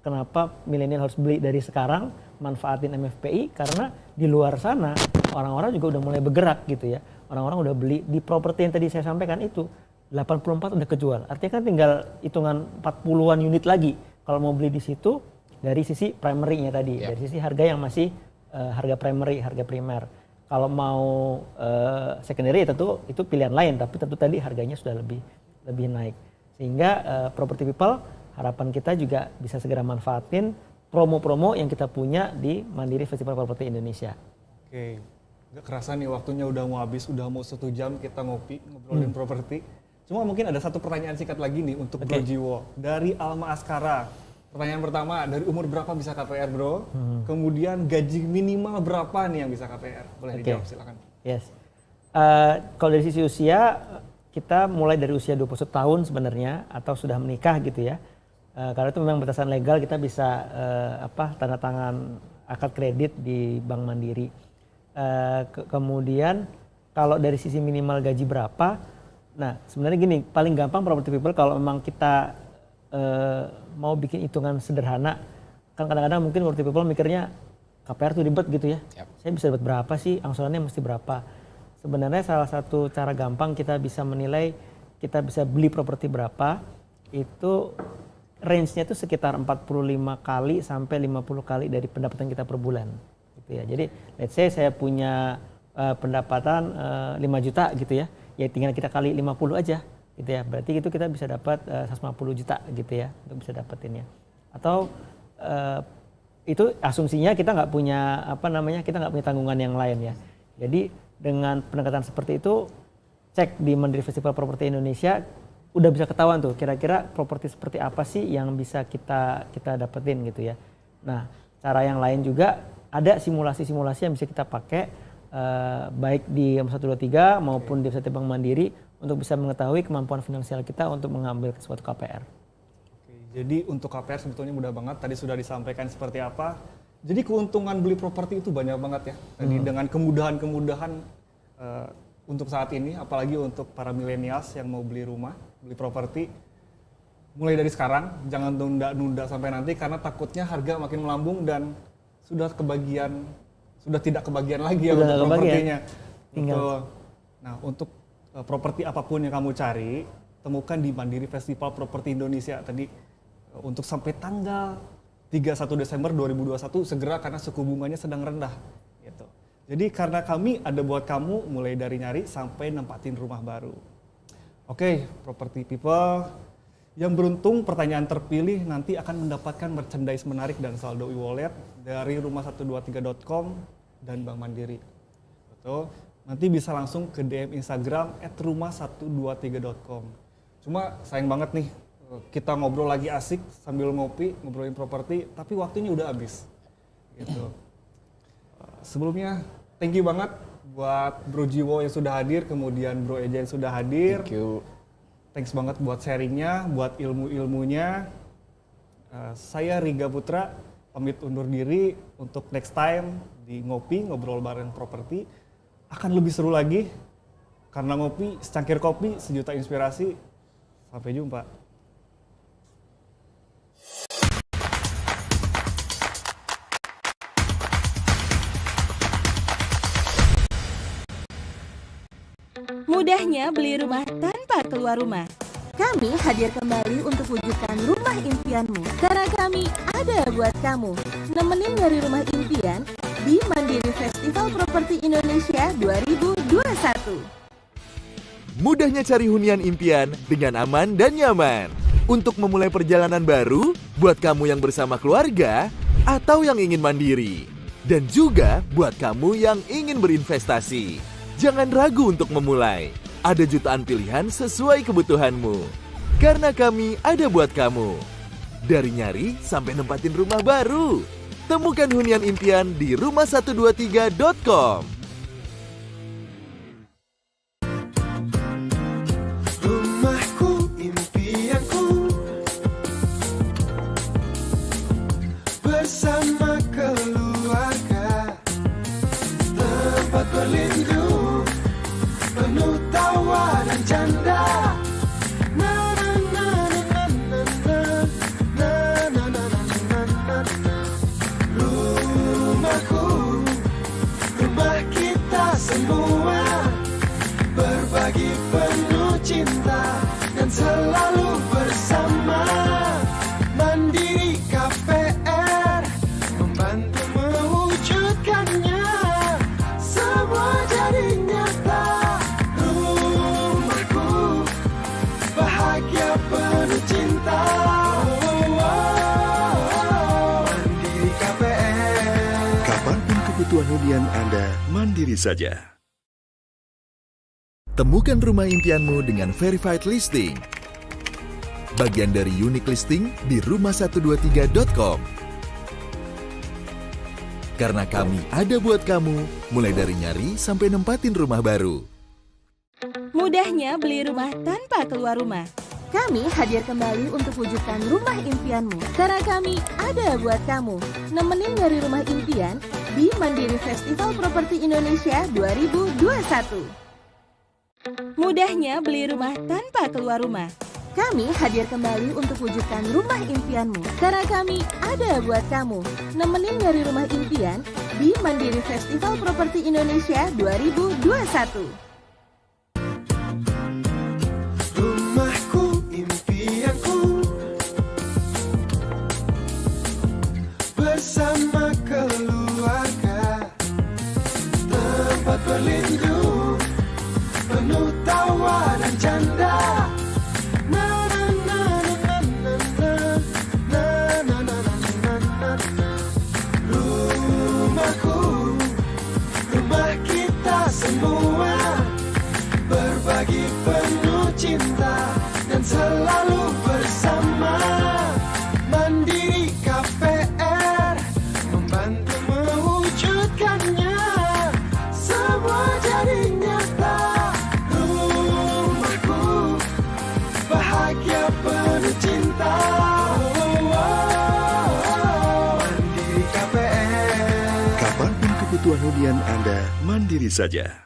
kenapa milenial harus beli dari sekarang, manfaatin MFPI, karena di luar sana orang-orang juga udah mulai bergerak gitu ya. Orang-orang udah beli di properti yang tadi saya sampaikan itu 84 udah kejual. Artinya kan tinggal hitungan 40-an unit lagi kalau mau beli di situ dari sisi primary-nya tadi, dari sisi harga yang masih harga primary, harga primer. Kalau mau secondary tentu itu pilihan lain, tapi tentu tadi harganya sudah lebih naik. Sehingga property people harapan kita juga bisa segera manfaatin promo-promo yang kita punya di Mandiri Festival Properti Indonesia. Oke, gak kerasa nih waktunya udah mau habis, udah mau 1 jam kita ngobrolin properti. Cuma mungkin ada satu pertanyaan singkat lagi nih untuk Bro Jiwo. Dari Alma Askara, pertanyaan pertama, dari umur berapa bisa KPR bro? Kemudian gaji minimal berapa nih yang bisa KPR? Boleh dijawab silakan. Yes. Kalau dari sisi usia, kita mulai dari usia 21 tahun sebenarnya, atau sudah menikah gitu ya. Karena itu memang batasan legal, kita bisa tanda tangan akad kredit di Bank Mandiri. Kemudian kalau dari sisi minimal gaji berapa, nah sebenarnya gini, paling gampang property people kalau memang kita mau bikin hitungan sederhana, kan kadang-kadang mungkin property people mikirnya KPR tuh ribet gitu ya. Saya bisa dapat berapa sih, angsurannya mesti berapa. Sebenarnya salah satu cara gampang kita bisa menilai kita bisa beli properti berapa, itu range-nya itu sekitar 45 kali sampai 50 kali dari pendapatan kita per bulan. Gitu ya. Jadi let's say saya punya pendapatan 5 juta gitu ya, ya tinggal kita kali 50 aja gitu ya. Berarti itu kita bisa dapat 150 juta gitu ya untuk bisa dapetinnya. Atau itu asumsinya kita nggak punya kita nggak punya tanggungan yang lain ya. Jadi dengan pendekatan seperti itu, cek di Mandiri Festival Properti Indonesia, udah bisa ketahuan tuh kira-kira properti seperti apa sih yang bisa kita dapetin gitu ya. Nah, cara yang lain juga ada simulasi-simulasi yang bisa kita pakai baik di 123 maupun di website Bank Mandiri untuk bisa mengetahui kemampuan finansial kita untuk mengambil suatu KPR. Oke, jadi untuk KPR sebetulnya mudah banget, tadi sudah disampaikan seperti apa. Jadi keuntungan beli properti itu banyak banget ya. Tadi dengan kemudahan-kemudahan untuk saat ini, apalagi untuk para milenials yang mau beli rumah, beli properti, mulai dari sekarang, jangan nunda-nunda sampai nanti karena takutnya harga makin melambung dan sudah tidak kebagian lagi ya untuk propertinya. Betul. Nah, untuk properti apapun yang kamu cari, temukan di Mandiri Festival Properti Indonesia tadi untuk sampai tanggal 31 Desember 2021 segera karena suku bunganya sedang rendah gitu. Jadi karena kami ada buat kamu mulai dari nyari sampai nempatin rumah baru. Oke, property people yang beruntung pertanyaan terpilih nanti akan mendapatkan merchandise menarik dan saldo e-wallet dari rumah123.com dan Bank Mandiri. Betul. Nanti bisa langsung ke DM Instagram @rumah123.com. Cuma sayang banget nih, kita ngobrol lagi asik sambil ngobrolin properti, tapi waktunya udah habis. Gitu. Sebelumnya, thank you banget buat Bro Jiwo yang sudah hadir, kemudian Bro Eja yang sudah hadir. Thank you. Thanks banget buat sharingnya, buat ilmu-ilmunya. Saya Riga Putra, pamit undur diri untuk next time di ngobrol bareng properti. Akan lebih seru lagi, karena ngopi, secangkir kopi, sejuta inspirasi. Sampai jumpa. Mudahnya beli rumah tanpa keluar rumah. Kami hadir kembali untuk wujudkan rumah impianmu. Karena kami ada buat kamu. Nemenin nyari rumah impian di Mandiri Festival Properti Indonesia 2021. Mudahnya cari hunian impian dengan aman dan nyaman. Untuk memulai perjalanan baru, buat kamu yang bersama keluarga atau yang ingin mandiri. Dan juga buat kamu yang ingin berinvestasi. Jangan ragu untuk memulai. Ada jutaan pilihan sesuai kebutuhanmu. Karena kami ada buat kamu. Dari nyari sampai nempatin rumah baru. Temukan hunian impian di rumah123.com. Rumahku impianku, bersama keluarga, tempat berlindung, penuh tawa dan canda. Na na na na na na na na na na na na. Rumahku, rumah kita semua, berbagi penuh cinta dan selalu bersama. Mandiri KPR membantu mewujudkannya, semua jadi nyata. Rumahku bahagia penuh cinta. Mandiri KPR. Kapanpun kebutuhan hunian Anda, mandiri saja. Temukan rumah impianmu dengan verified listing. Bagian dari unique listing di rumah123.com. Karena kami ada buat kamu, mulai dari nyari sampai nempatin rumah baru. Mudahnya beli rumah tanpa keluar rumah. Kami hadir kembali untuk wujudkan rumah impianmu. Karena kami ada buat kamu. Nemenin nyari rumah impian di Mandiri Festival Properti Indonesia 2021. Mudahnya beli rumah tanpa keluar rumah. Kami hadir kembali untuk wujudkan rumah impianmu. Karena kami ada buat kamu. Nemenin nyari rumah impian di Mandiri Festival Properti Indonesia 2021. Rumahku impianku, bersama keluarga, tempat berlindung, penuh tawa dan canda. Na na na na na na na na na na na na. Rumahku, rumah kita semua, berbagi penuh cinta dan selalu bersama. Mandiri KPR membantu mewujudkannya, semua jadi nyata. Rumahku bahagia penuh cinta. Mandiri KPR. Kapanpun kebutuhan hunian Anda, mandiri saja.